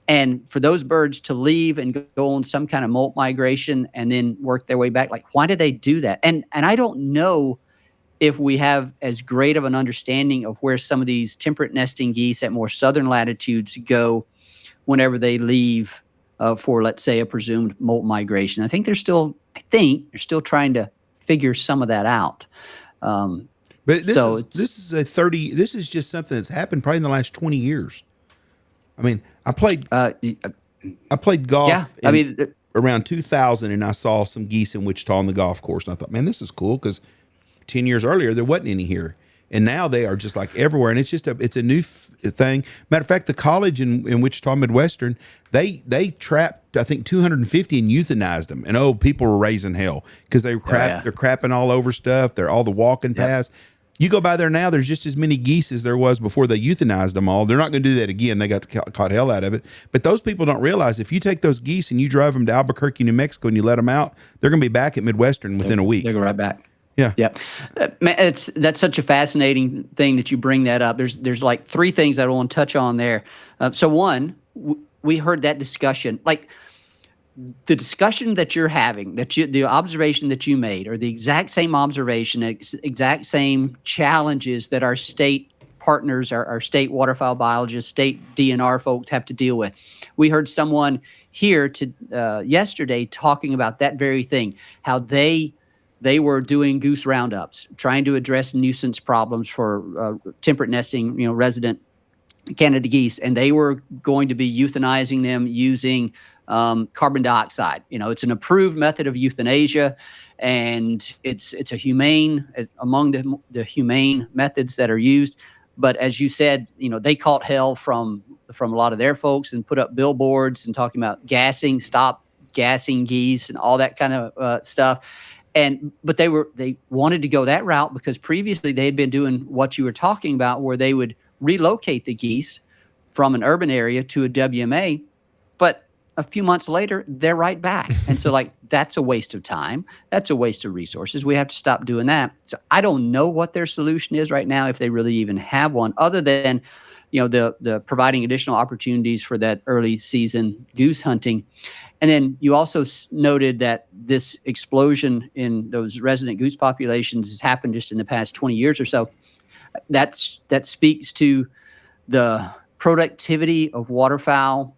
And for those birds to leave and go on some kind of molt migration and then work their way back, like, why do they do that? And I don't know if we have as great of an understanding of where some of these temperate nesting geese at more southern latitudes go whenever they leave for, let's say, a presumed molt migration. I think they're still trying to figure some of that out. But this is just something that's happened probably in the last 20 years. I mean, I played golf. Yeah, around 2000, and I saw some geese in Wichita on the golf course, and I thought, man, this is cool because 10 years earlier there wasn't any here. and now they are just like everywhere. And it's a new thing. Matter of fact, the college in Wichita Midwestern, they trapped, I think, 250 and euthanized them. And people were raising hell because they're crapping all over stuff. They're all the walking paths. You go by there now, there's just as many geese as there was before they euthanized them all. They're not going to do that again. They got caught hell out of it. But those people don't realize if you take those geese and you drive them to Albuquerque, New Mexico, and you let them out, they're going to be back at Midwestern within a week. They go right back. Yeah. That's such a fascinating thing that you bring that up. There's like three things that I want to touch on there. So one, we heard that discussion, like the discussion that you're having, the observation that you made, or the exact same observation, exact same challenges that our state partners, our state waterfowl biologists, state DNR folks have to deal with. We heard someone here yesterday talking about that very thing, how they were doing goose roundups, trying to address nuisance problems for temperate nesting, resident Canada geese, and they were going to be euthanizing them using carbon dioxide. It's an approved method of euthanasia, and it's a humane among the humane methods that are used. But as you said, they caught hell from a lot of their folks and put up billboards and talking about stop gassing geese and all that kind of stuff. But they wanted to go that route because previously they had been doing what you were talking about, where they would relocate the geese from an urban area to a WMA, but a few months later, they're right back. And so that's a waste of time. That's a waste of resources. We have to stop doing that. So I don't know what their solution is right now, if they really even have one, other than, the providing additional opportunities for that early season goose hunting. And then you also noted that this explosion in those resident goose populations has happened just in the past 20 years or so. That speaks to the productivity of waterfowl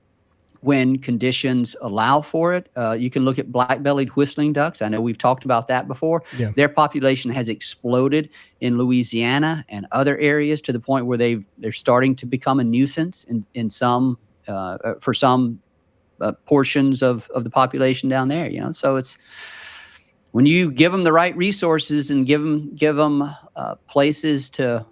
when conditions allow for it. You can look at black-bellied whistling ducks. I know we've talked about that before. Yeah. Their population has exploded in Louisiana and other areas to the point where they're starting to become a nuisance in some for some portions of the population down there. So it's when you give them the right resources and give them places to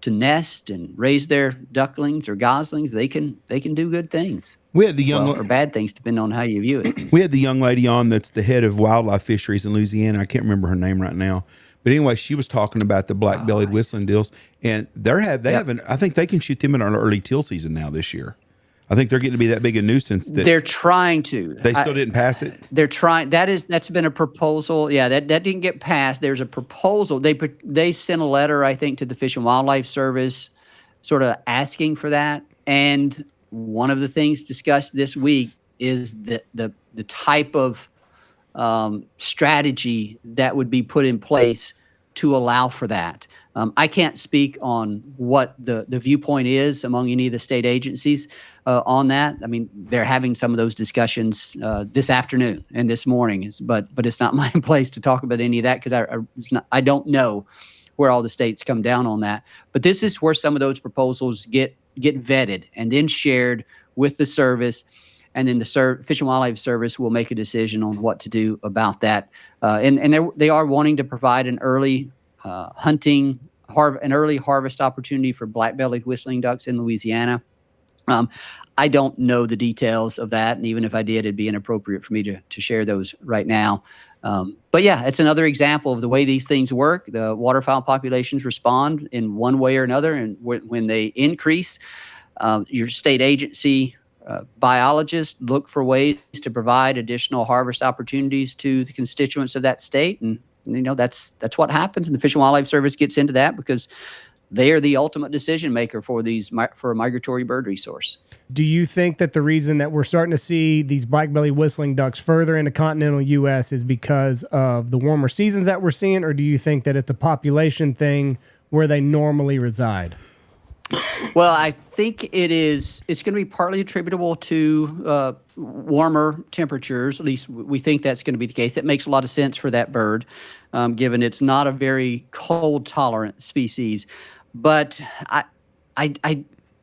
nest and raise their ducklings or goslings, they can do good things. We had the or bad things, depending on how you view it. We had the young lady on that's the head of wildlife fisheries in Louisiana. I can't remember her name right now, but anyway, she was talking about the black-bellied whistling deals, and they haven't. I think they can shoot them in our early teal season now this year. I think they're getting to be that big a nuisance that they're trying to. They still didn't pass it. They're trying. That's been a proposal. Yeah, that didn't get passed. There's a proposal. They sent a letter, I think, to the Fish and Wildlife Service, sort of asking for that. And one of the things discussed this week is the type of strategy that would be put in place to allow for that. I can't speak on what the viewpoint is among any of the state agencies on that. I mean, they're having some of those discussions this afternoon and this morning, but it's not my place to talk about any of that because I don't know where all the states come down on that. But this is where some of those proposals get vetted and then shared with the service. And then the Fish and Wildlife Service will make a decision on what to do about that. And they are wanting to provide an early an early harvest opportunity for black-bellied whistling ducks in Louisiana. I don't know the details of that, and even if I did, it'd be inappropriate for me to share those right now. But yeah, it's another example of the way these things work. The waterfowl populations respond in one way or another, and when they increase, your state agency biologists look for ways to provide additional harvest opportunities to the constituents of that state, and that's what happens. And the Fish and Wildlife Service gets into that because they are the ultimate decision maker for a migratory bird resource. Do you think that the reason that we're starting to see these black-bellied whistling ducks further into continental U.S. is because of the warmer seasons that we're seeing, or do you think that it's a population thing where they normally reside? Well, I think it's going to be partly attributable to warmer temperatures. At least we think that's going to be the case. It makes a lot of sense for that bird, given it's not a very cold-tolerant species. But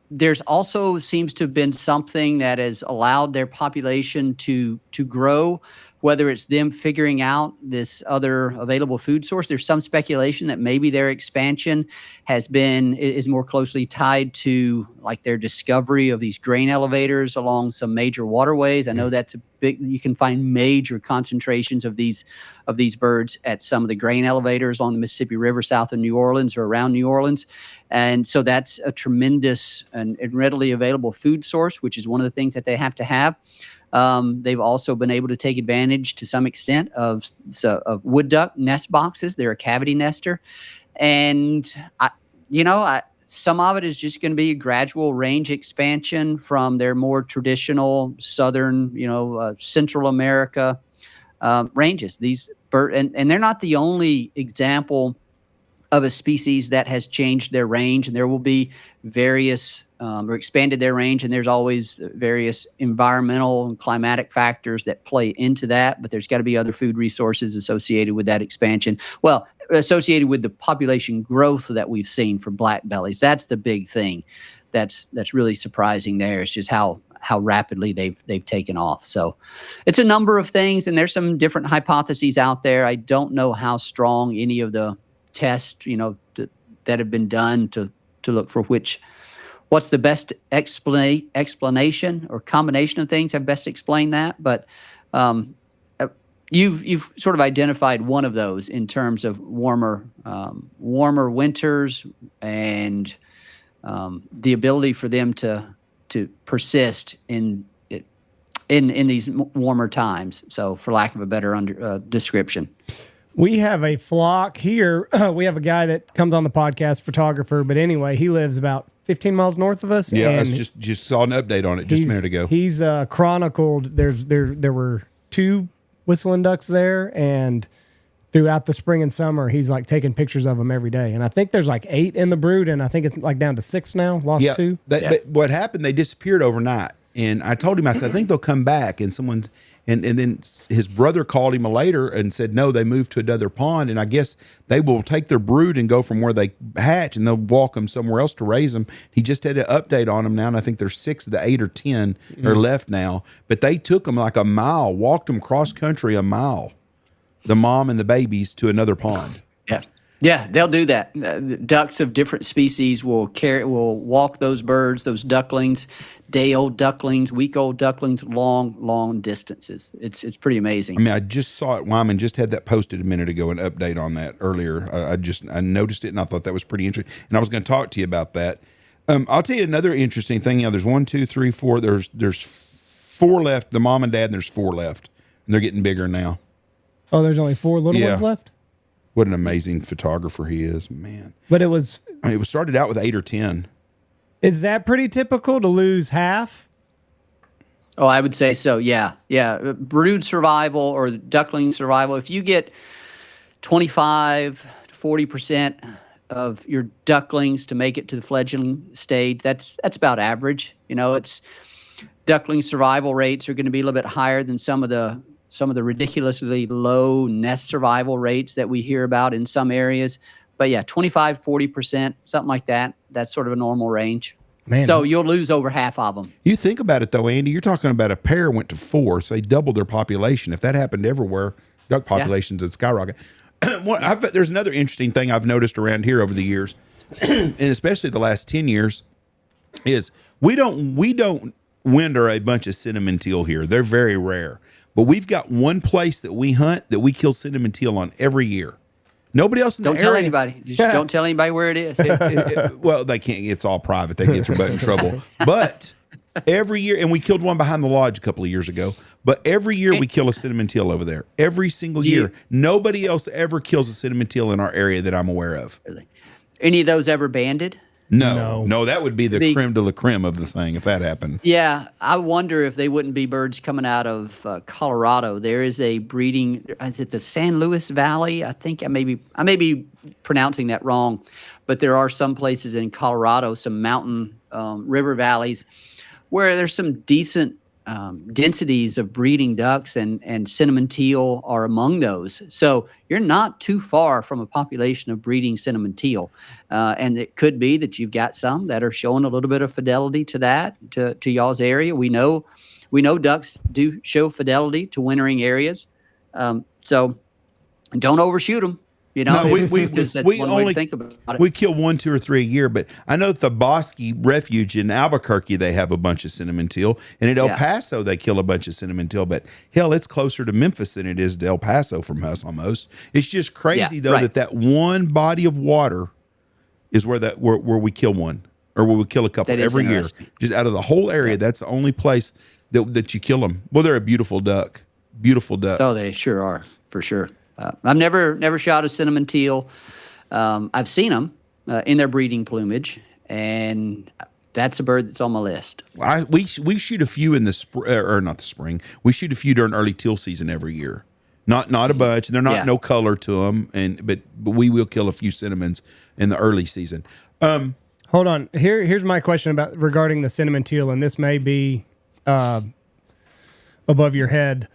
there's also seems to have been something that has allowed their population to grow whether it's them figuring out this other available food source. There's some speculation that maybe their expansion is more closely tied to like their discovery of these grain elevators along some major waterways. I know that's a big, you can find major concentrations of these birds at some of the grain elevators along the Mississippi River south of New Orleans or around New Orleans. And so that's a tremendous and readily available food source, which is one of the things that they have to have. They've also been able to take advantage to some extent of wood duck nest boxes. They're a cavity nester. And, some of it is just going to be a gradual range expansion from their more traditional southern, Central America ranges. These and they're not the only example of a species that has changed their range, and there will be various or expanded their range, and there's always various environmental and climatic factors that play into that, but there's got to be other food resources associated with that expansion. Well, associated with the population growth that we've seen for black bellies. That's the big thing that's really surprising there. It's just how rapidly they've taken off. So it's a number of things, and there's some different hypotheses out there. I don't know how strong any of the tests, that have been done to look for what's the best explanation or combination of things have best explained that. But you've sort of identified one of those in terms of warmer winters and the ability for them to persist in these warmer times. So, for lack of a better description. We have a flock here. We have a guy that comes on the podcast, photographer. But anyway, he lives about 15 miles north of us. Yeah, I and just saw an update on it just a minute ago. He's chronicled. There were 2 whistling ducks there, and throughout the spring and summer, he's like taking pictures of them every day. And I think there's like 8 in the brood, and I think it's like down to 6 now. Lost 2. But what happened? They disappeared overnight, and I told him, I said, I think they'll come back. And someone. And then his brother called him later and said, no, they moved to another pond. And I guess they will take their brood and go from where they hatch, and they'll walk them somewhere else to raise them. He just had an update on them now, and I think there's 6 of the 8 or 10 are left now. But they took them like a mile, walked them cross country a mile, the mom and the babies, to another pond. Yeah, they'll do that. Ducks of different species will walk those birds, those ducklings, day-old ducklings, week-old ducklings, long distances. It's pretty amazing. I mean, I just saw it. Wyman just had that posted a minute ago, an update on that earlier. I noticed it, and I thought that was pretty interesting. And I was going to talk to you about that. I'll tell you another interesting thing. There's 1, 2, 3, 4. There's 4 left. The mom and dad, and there's 4 left, and they're getting bigger now. Oh, there's only 4 little ones left? What an amazing photographer he is, man. But it was started out with 8 or 10. Is that pretty typical to lose half? Oh, I would say so. Yeah. Brood survival or duckling survival. If you get 25 to 40% of your ducklings to make it to the fledgling stage, that's about average. It's duckling survival rates are going to be a little bit higher than some of the ridiculously low nest survival rates that we hear about in some areas. But yeah, 25, 40%, something like that. That's sort of a normal range. Man. So you'll lose over half of them. You think about it, though, Andy, you're talking about a pair went to 4, so they doubled their population. If that happened everywhere, duck populations would skyrocket. There's another interesting thing I've noticed around here over the years, and especially the last 10 years, is we don't winter a bunch of cinnamon teal here. They're very rare. But we've got one place that we hunt that we kill cinnamon teal on every year. Nobody else in the area. Don't tell anybody. Just don't tell anybody where it is. Well, they can't. It's all private. They can get their butt in trouble. But every year, and we killed one behind the lodge a couple of years ago. But every year we kill a cinnamon teal over there. Every single year. Nobody else ever kills a cinnamon teal in our area that I'm aware of. Really? Any of those ever banded? No, that would be the creme de la creme of the thing if that happened. Yeah, I wonder if they wouldn't be birds coming out of Colorado. There is a breeding. Is it the San Luis Valley? I think I may be pronouncing that wrong, but there are some places in Colorado, some mountain river valleys, where there's some decent densities of breeding ducks, and cinnamon teal are among those. So you're not too far from a population of breeding cinnamon teal. And it could be that you've got some that are showing a little bit of fidelity to that, to y'all's area. We know we know ducks do show fidelity to wintering areas. So don't overshoot them. You know, No, that's we one way only to think about it. we kill 1, 2, or 3 a year. But I know at the Bosque Refuge in Albuquerque, they have a bunch of cinnamon teal, and at El Paso they kill a bunch of cinnamon teal. But hell, it's closer to Memphis than it is to El Paso from us almost. It's just crazy though that one body of water is where we kill one, or where we kill a couple every year. Just out of the whole area, that's the only place that you kill them. Well, they're a beautiful duck. Beautiful duck. Oh, they sure are, for sure. I've never shot a cinnamon teal. I've seen them in their breeding plumage, and that's a bird that's on my list. We shoot a few in the spring, or not the spring. We shoot a few during early teal season every year. Not a bunch. They're not no color to them, but we will kill a few cinnamons in the early season. Hold on. Here's my question regarding the cinnamon teal, and this may be above your head.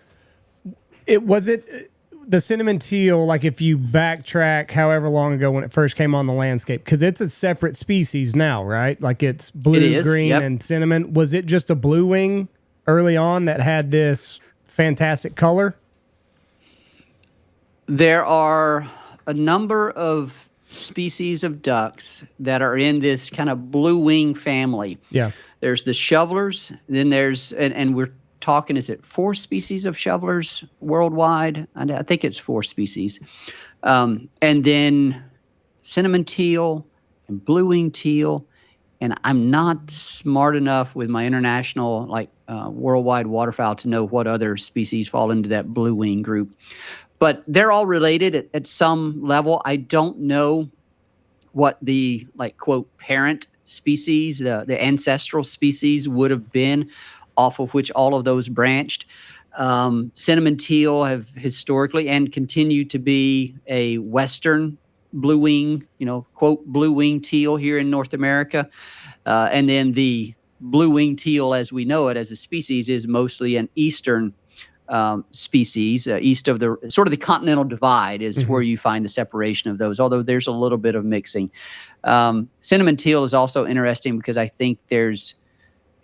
The cinnamon teal, like if you backtrack however long ago when it first came on the landscape, because it's a separate species now, right? Like it's blue, green, and cinnamon. Was it just a blue wing early on that had this fantastic color? There are a number of species of ducks that are in this kind of blue wing family. Yeah. There's the shovelers, then there's, and we're talking, is it 4 species of shovelers worldwide? I think it's 4 species. And then cinnamon teal and blue wing teal. And I'm not smart enough with my international, worldwide waterfowl to know what other species fall into that blue wing group. But they're all related at some level. I don't know what the, quote, parent species, the ancestral species would have been, off of which all of those branched. Cinnamon teal have historically and continue to be a Western blue wing, quote, blue wing teal here in North America. And then the blue wing teal, as we know it as a species, is mostly an Eastern species, east of the sort of the continental divide is where you find the separation of those, although there's a little bit of mixing. Cinnamon teal is also interesting because I think there's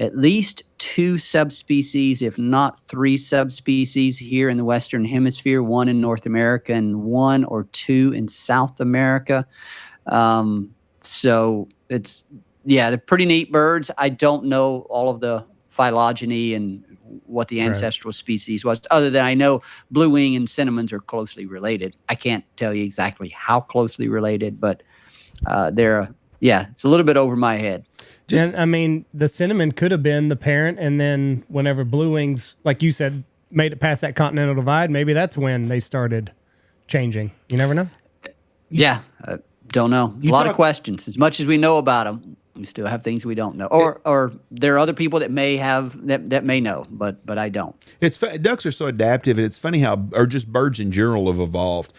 at least 2 subspecies, if not 3 subspecies here in the Western Hemisphere, 1 in North America and 1 or 2 in South America. So they're pretty neat birds. I don't know all of the phylogeny and what the ancestral species was, other than I know blue wing and cinnamons are closely related. I can't tell you exactly how closely related, but it's a little bit over my head. And I mean, the cinnamon could have been the parent, and then whenever blue wings, like you said, made it past that continental divide, maybe that's when they started changing. You never know. Yeah, don't know. A lot of questions. As much as we know about them, we still have things we don't know, or there are other people that may have that may know, but I don't. Ducks are so adaptive, and it's funny or just birds in general have evolved.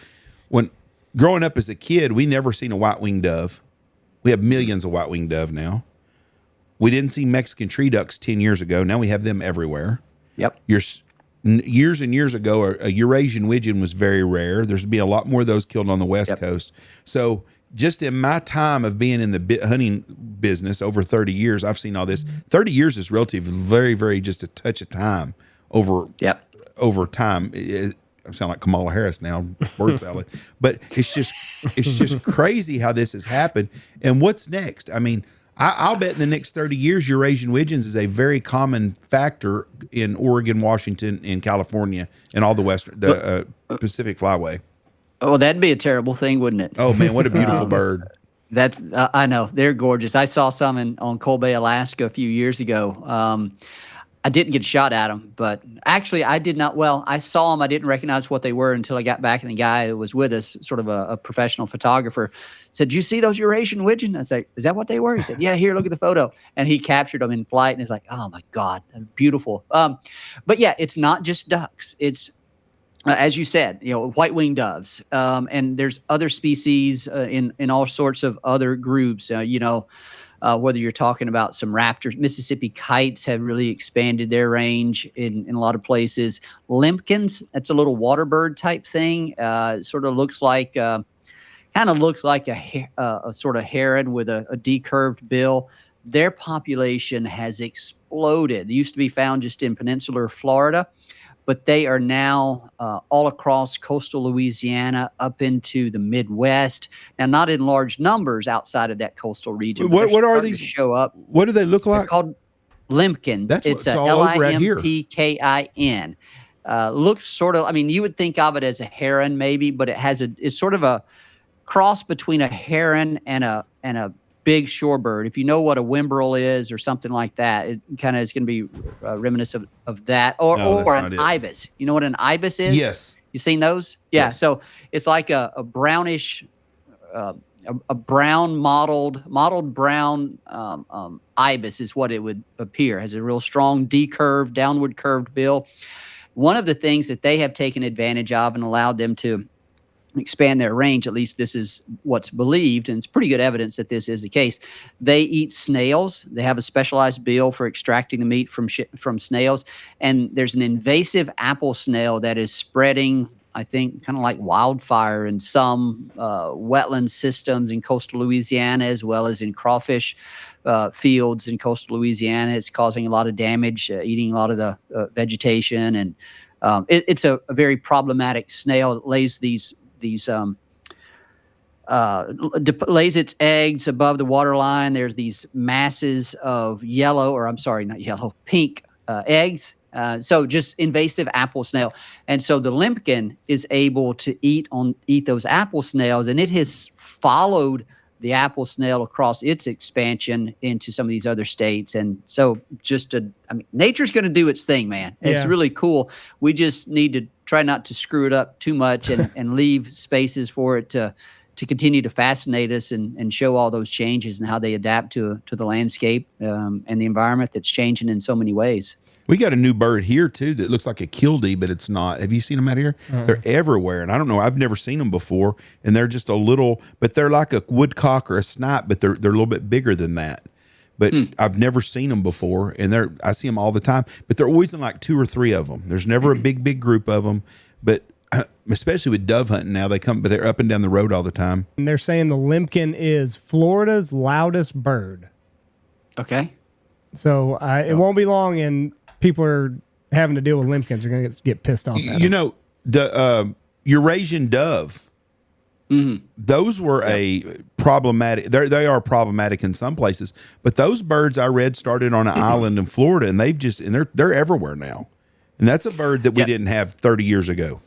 When growing up as a kid, we never seen a white-winged dove. We have millions of white-winged dove now. We didn't see Mexican tree ducks 10 years ago. Now we have them everywhere. Yep. Years and years ago, a Eurasian wigeon was very rare. There's been a lot more of those killed on the West Coast. So just in my time of being in the hunting business over 30 years, I've seen all this. 30 years is relative, very, very just a touch of time over time. I sound like Kamala Harris now, word salad. But it's just crazy how this has happened. And what's next? I mean, I'll bet in the next 30 years, Eurasian wigeons is a very common factor in Oregon, Washington, and California, and all the Pacific Flyway. Oh, that'd be a terrible thing, wouldn't it? Oh man, what a beautiful bird! That's I know, they're gorgeous. I saw some on Coal Bay, Alaska, a few years ago. I didn't get a shot at them, but actually I did not. Well, I saw them. I didn't recognize what they were until I got back, and the guy that was with us, sort of a professional photographer, said, "Did you see those Eurasian wigeons?" I said, "Is that what they were?" He said, "Yeah, here, look at the photo." And he captured them in flight, and it's like, oh my God, they're beautiful. But yeah, it's not just ducks. It's as you said, white-winged doves, and there's other species in all sorts of other groups. Whether you're talking about some raptors, Mississippi kites have really expanded their range in a lot of places. Limpkins, that's a little water bird type thing. Sort of looks like, a sort of heron with a decurved bill. Their population has exploded. They used to be found just in peninsular Florida, but they are now all across coastal Louisiana up into the Midwest. Now, not in large numbers outside of that coastal region. What are these? To show up? What do they look like? They're called limpkin. That's it's what's all over out here. Limpkin. Looks sort of, I mean, you would think of it as a heron maybe, but it's sort of a cross between a heron and a big shorebird. If you know what a whimbrel is or something like that, it kind of is going to be reminiscent of that. Or an ibis. You know what an ibis is? Yes. You seen those? Yeah. Yes. So it's like a brownish, a brown mottled brown ibis is what it would appear. Has a real strong downward curved bill. One of the things that they have taken advantage of and allowed them to expand their range, at least this is what's believed, and it's pretty good evidence that this is the case. They eat snails. They have a specialized bill for extracting the meat from snails, and there's an invasive apple snail that is spreading, I think, kind of like wildfire in some wetland systems in coastal Louisiana, as well as in crawfish fields in coastal Louisiana. It's causing a lot of damage, eating a lot of the vegetation, and it's a very problematic snail. It lays lays its eggs above the waterline. There's these masses of pink eggs. So just invasive apple snail. And so the limpkin is able to eat those apple snails, and it has followed the apple snail across its expansion into some of these other states. And so nature's going to do its thing, man. It's really cool. We just need to try not to screw it up too much and leave spaces for it to continue to fascinate us and show all those changes and how they adapt to the landscape and the environment that's changing in so many ways. We got a new bird here too that looks like a kildee, but it's not. Have you seen them out here? They're everywhere, and I don't know. I've never seen them before, and they're just but they're like a woodcock or a snipe, but they're a little bit bigger than that. But I've never seen them before, and I see them all the time. But they're always in like 2 or 3 of them. There's never a big group of them, but especially with dove hunting now, but they're up and down the road all the time. And they're saying the limpkin is Florida's loudest bird. Okay. So it won't be long, and people are having to deal with limpkins. They're going to get pissed off at them. The Eurasian dove, those were a problematic. They are problematic in some places, but those birds I read started on an island in Florida, and they're everywhere now. And that's a bird that we didn't have 30 years ago.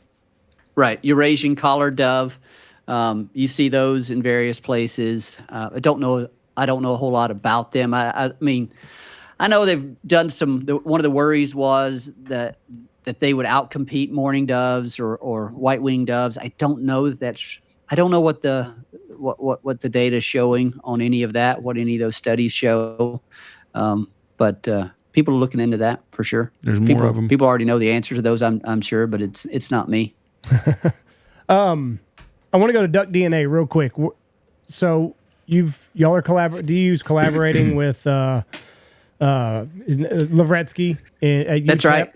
Right. Eurasian collared dove. You see those in various places. I don't know a whole lot about them. I mean, I know they've done one of the worries was that they would outcompete mourning doves or white-winged doves. I don't know I don't know what the data is showing on any of that, what any of those studies show. But people are looking into that for sure. There's more of them. People already know the answer to those, I'm sure, but it's not me. I want to go to Duck DNA real quick. So y'all are do you use collaborating with Lavretsky at UTEP? That's right.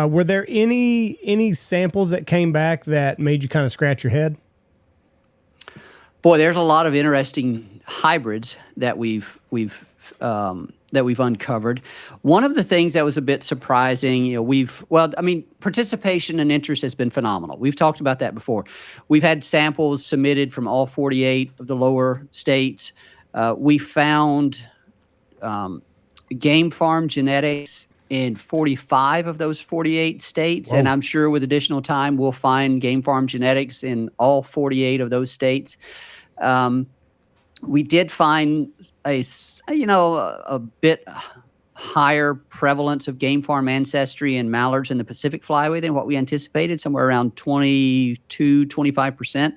Were there any samples that came back that made you kind of scratch your head? Boy, there's a lot of interesting hybrids that we've uncovered. One of the things that was a bit surprising, participation and interest has been phenomenal. We've talked about that before. We've had samples submitted from all 48 of the lower states. We found game farm genetics in 45 of those 48 states. Whoa. And I'm sure with additional time, we'll find game farm genetics in all 48 of those states. We did find a bit higher prevalence of game farm ancestry in mallards in the Pacific Flyway than what we anticipated, somewhere around 25%.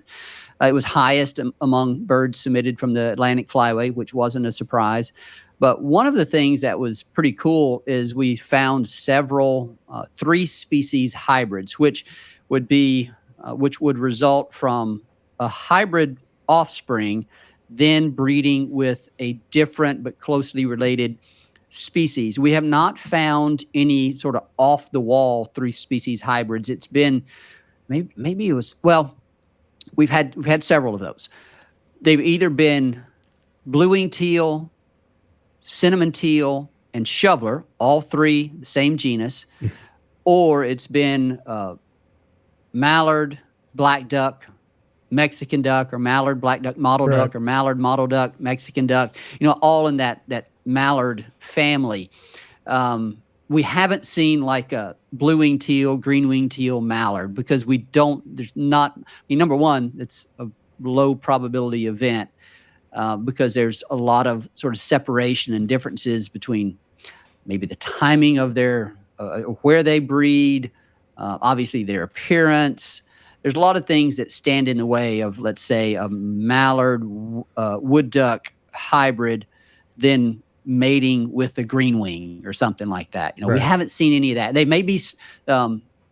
It was highest among birds submitted from the Atlantic Flyway, which wasn't a surprise. But one of the things that was pretty cool is we found several 3-species hybrids, which would result from a hybrid offspring then breeding with a different but closely related species. We have not found any sort of off-the-wall 3-species hybrids. It's been maybe it was we've had several of those. They've either been blue-winged teal, cinnamon teal, and shoveler, all three the same genus, or it's been mallard, black duck, Mexican duck, or mallard, black duck, mottled duck, or mallard, mottled duck, Mexican duck, all in that mallard family. We haven't seen like a blue-winged teal, green-winged teal, mallard, because number one, it's a low probability event because there's a lot of sort of separation and differences between maybe the timing of their, where they breed, obviously their appearance. There's a lot of things that stand in the way of, let's say, a mallard wood duck hybrid, then mating with a green wing or something like that. We haven't seen any of that. They may be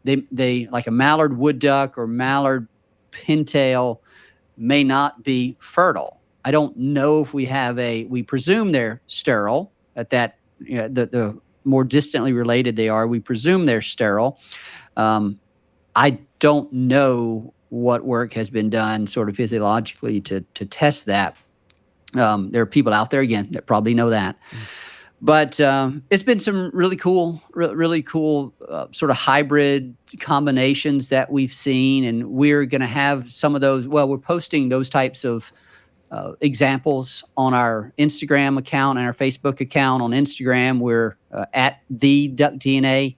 they like a mallard wood duck or mallard pintail may not be fertile. I don't know if we presume they're sterile at that, the more distantly related they are, we presume they're sterile. I don't know what work has been done sort of physiologically to test that. There are people out there, again, that probably know that. But it's been some really cool sort of hybrid combinations that we've seen, and we're going to have some of those. Well, we're posting those types of examples on our Instagram account and our Facebook account. On Instagram, we're at the Duck DNA.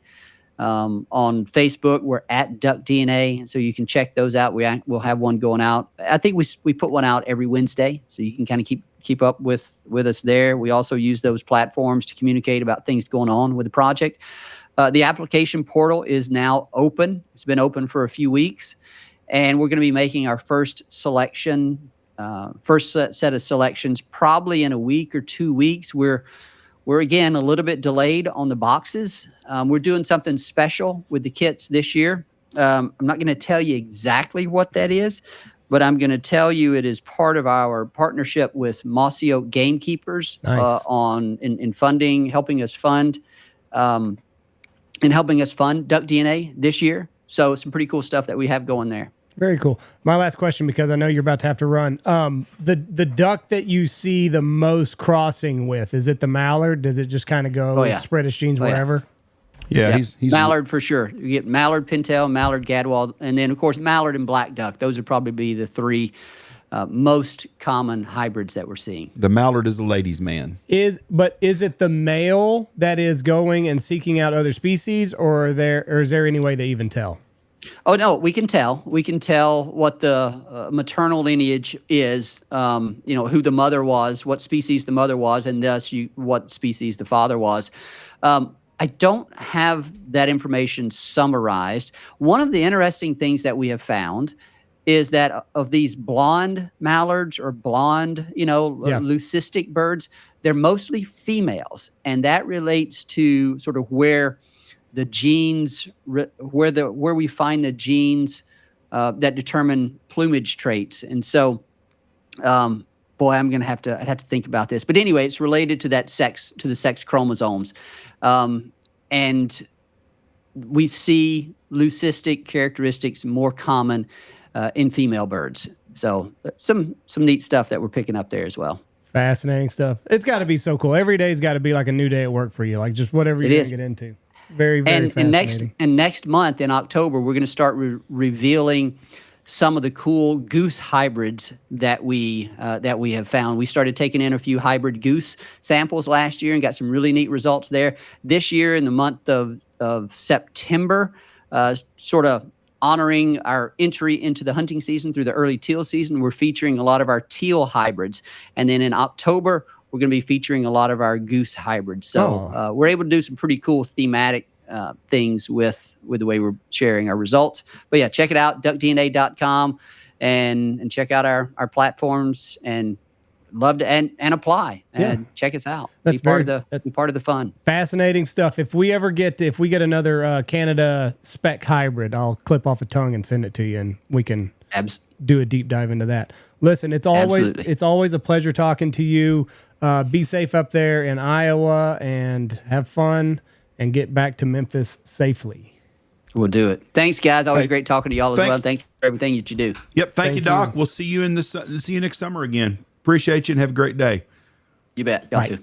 On Facebook, we're at Duck DNA, so you can check those out. We'll have one going out. I think we put one out every Wednesday, so you can kind of keep up with us there. We also use those platforms to communicate about things going on with the project. The application portal is now open. It's been open for a few weeks, and we're going to be making our first selection, first set of selections probably in a week or 2 weeks. We're again a little bit delayed on the boxes. We're doing something special with the kits this year. I'm not going to tell you exactly what that is, but I'm going to tell you it is part of our partnership with Mossy Oak Gamekeepers. Nice. in funding, helping us fund Duck DNA this year. So some pretty cool stuff that we have going there. Very cool. My last question, because I know you're about to have to run. The duck that you see the most crossing with, is it the mallard? Does it just kind of go spread its genes wherever? Yeah, he's mallard for sure. You get mallard pintail, mallard gadwall, and then of course mallard and black duck. Those would probably be the three most common hybrids that we're seeing. The mallard is a ladies' man. Is it the male that is going and seeking out other species, or is there any way to even tell? Oh no, we can tell. We can tell what the maternal lineage is. Who the mother was, what species the mother was, and thus what species the father was. I don't have that information summarized. One of the interesting things that we have found is that of these blonde mallards or blonde, leucistic birds, they're mostly females, and that relates to sort of where the genes, where we find the genes that determine plumage traits. And so, boy, I'd have to think about this. But anyway, it's related to that sex, to the sex chromosomes. And we see leucistic characteristics more common in female birds. So some neat stuff that we're picking up there as well. Fascinating stuff. It's got to be so cool. Every day's got to be like a new day at work for you, like just whatever you're going to get into. Very, very fascinating. And next month in October, we're going to start revealing some of the cool goose hybrids that we have found. We started taking in a few hybrid goose samples last year and got some really neat results there. This year, in the month of September, sort of honoring our entry into the hunting season through the early teal season, we're featuring a lot of our teal hybrids. And then in October, we're going to be featuring a lot of our goose hybrids. So we're able to do some pretty cool thematic things with the way we're sharing our results. But yeah, check it out, duckdna.com, and check out our platforms, and love to and apply and check us out. Be part of the fun. Fascinating stuff. If we get another Canada spec hybrid, I'll clip off a tongue and send it to you, and we can do a deep dive into that. Listen, it's always a pleasure talking to you. Be safe up there in Iowa and have fun and get back to Memphis safely. We'll do it. Thanks, guys. Always great talking to y'all as well. Thanks for everything that you do. Yep. Thank you, Doc. We'll see you see you next summer again. Appreciate you and have a great day. You bet. Y'all too.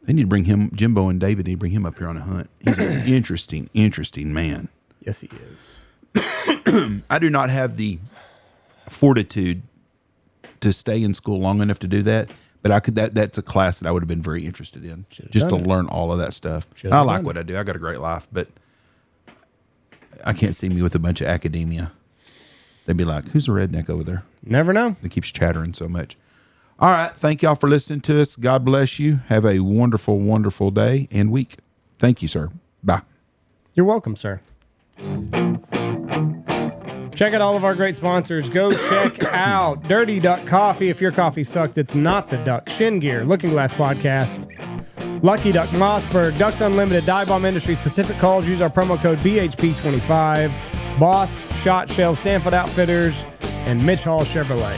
They need to bring him, Jimbo and David need to bring him up here on a hunt. He's an interesting man. Yes, he is. I do not have the fortitude to stay in school long enough to do that, but I could. That's a class that I would have been very interested in, just to learn all of that stuff. I like what I do. I got a great life, but I can't see me with a bunch of academia. They'd be like, "Who's a redneck over there?" Never know. It keeps chattering so much. All right, thank y'all for listening to us. God bless you. Have a wonderful, wonderful day and week. Thank you, sir. Bye. You're welcome, sir. Check out all of our great sponsors. Go check out Dirty Duck Coffee. If your coffee sucked, it's not the duck. Shin Gear, Looking Glass Podcast, Lucky Duck, Mossberg, Ducks Unlimited, Dive Bomb Industries, Pacific Calls. Use our promo code BHP25. Boss, Shot Shell, Stanfield Outfitters, and Mitch Hall Chevrolet.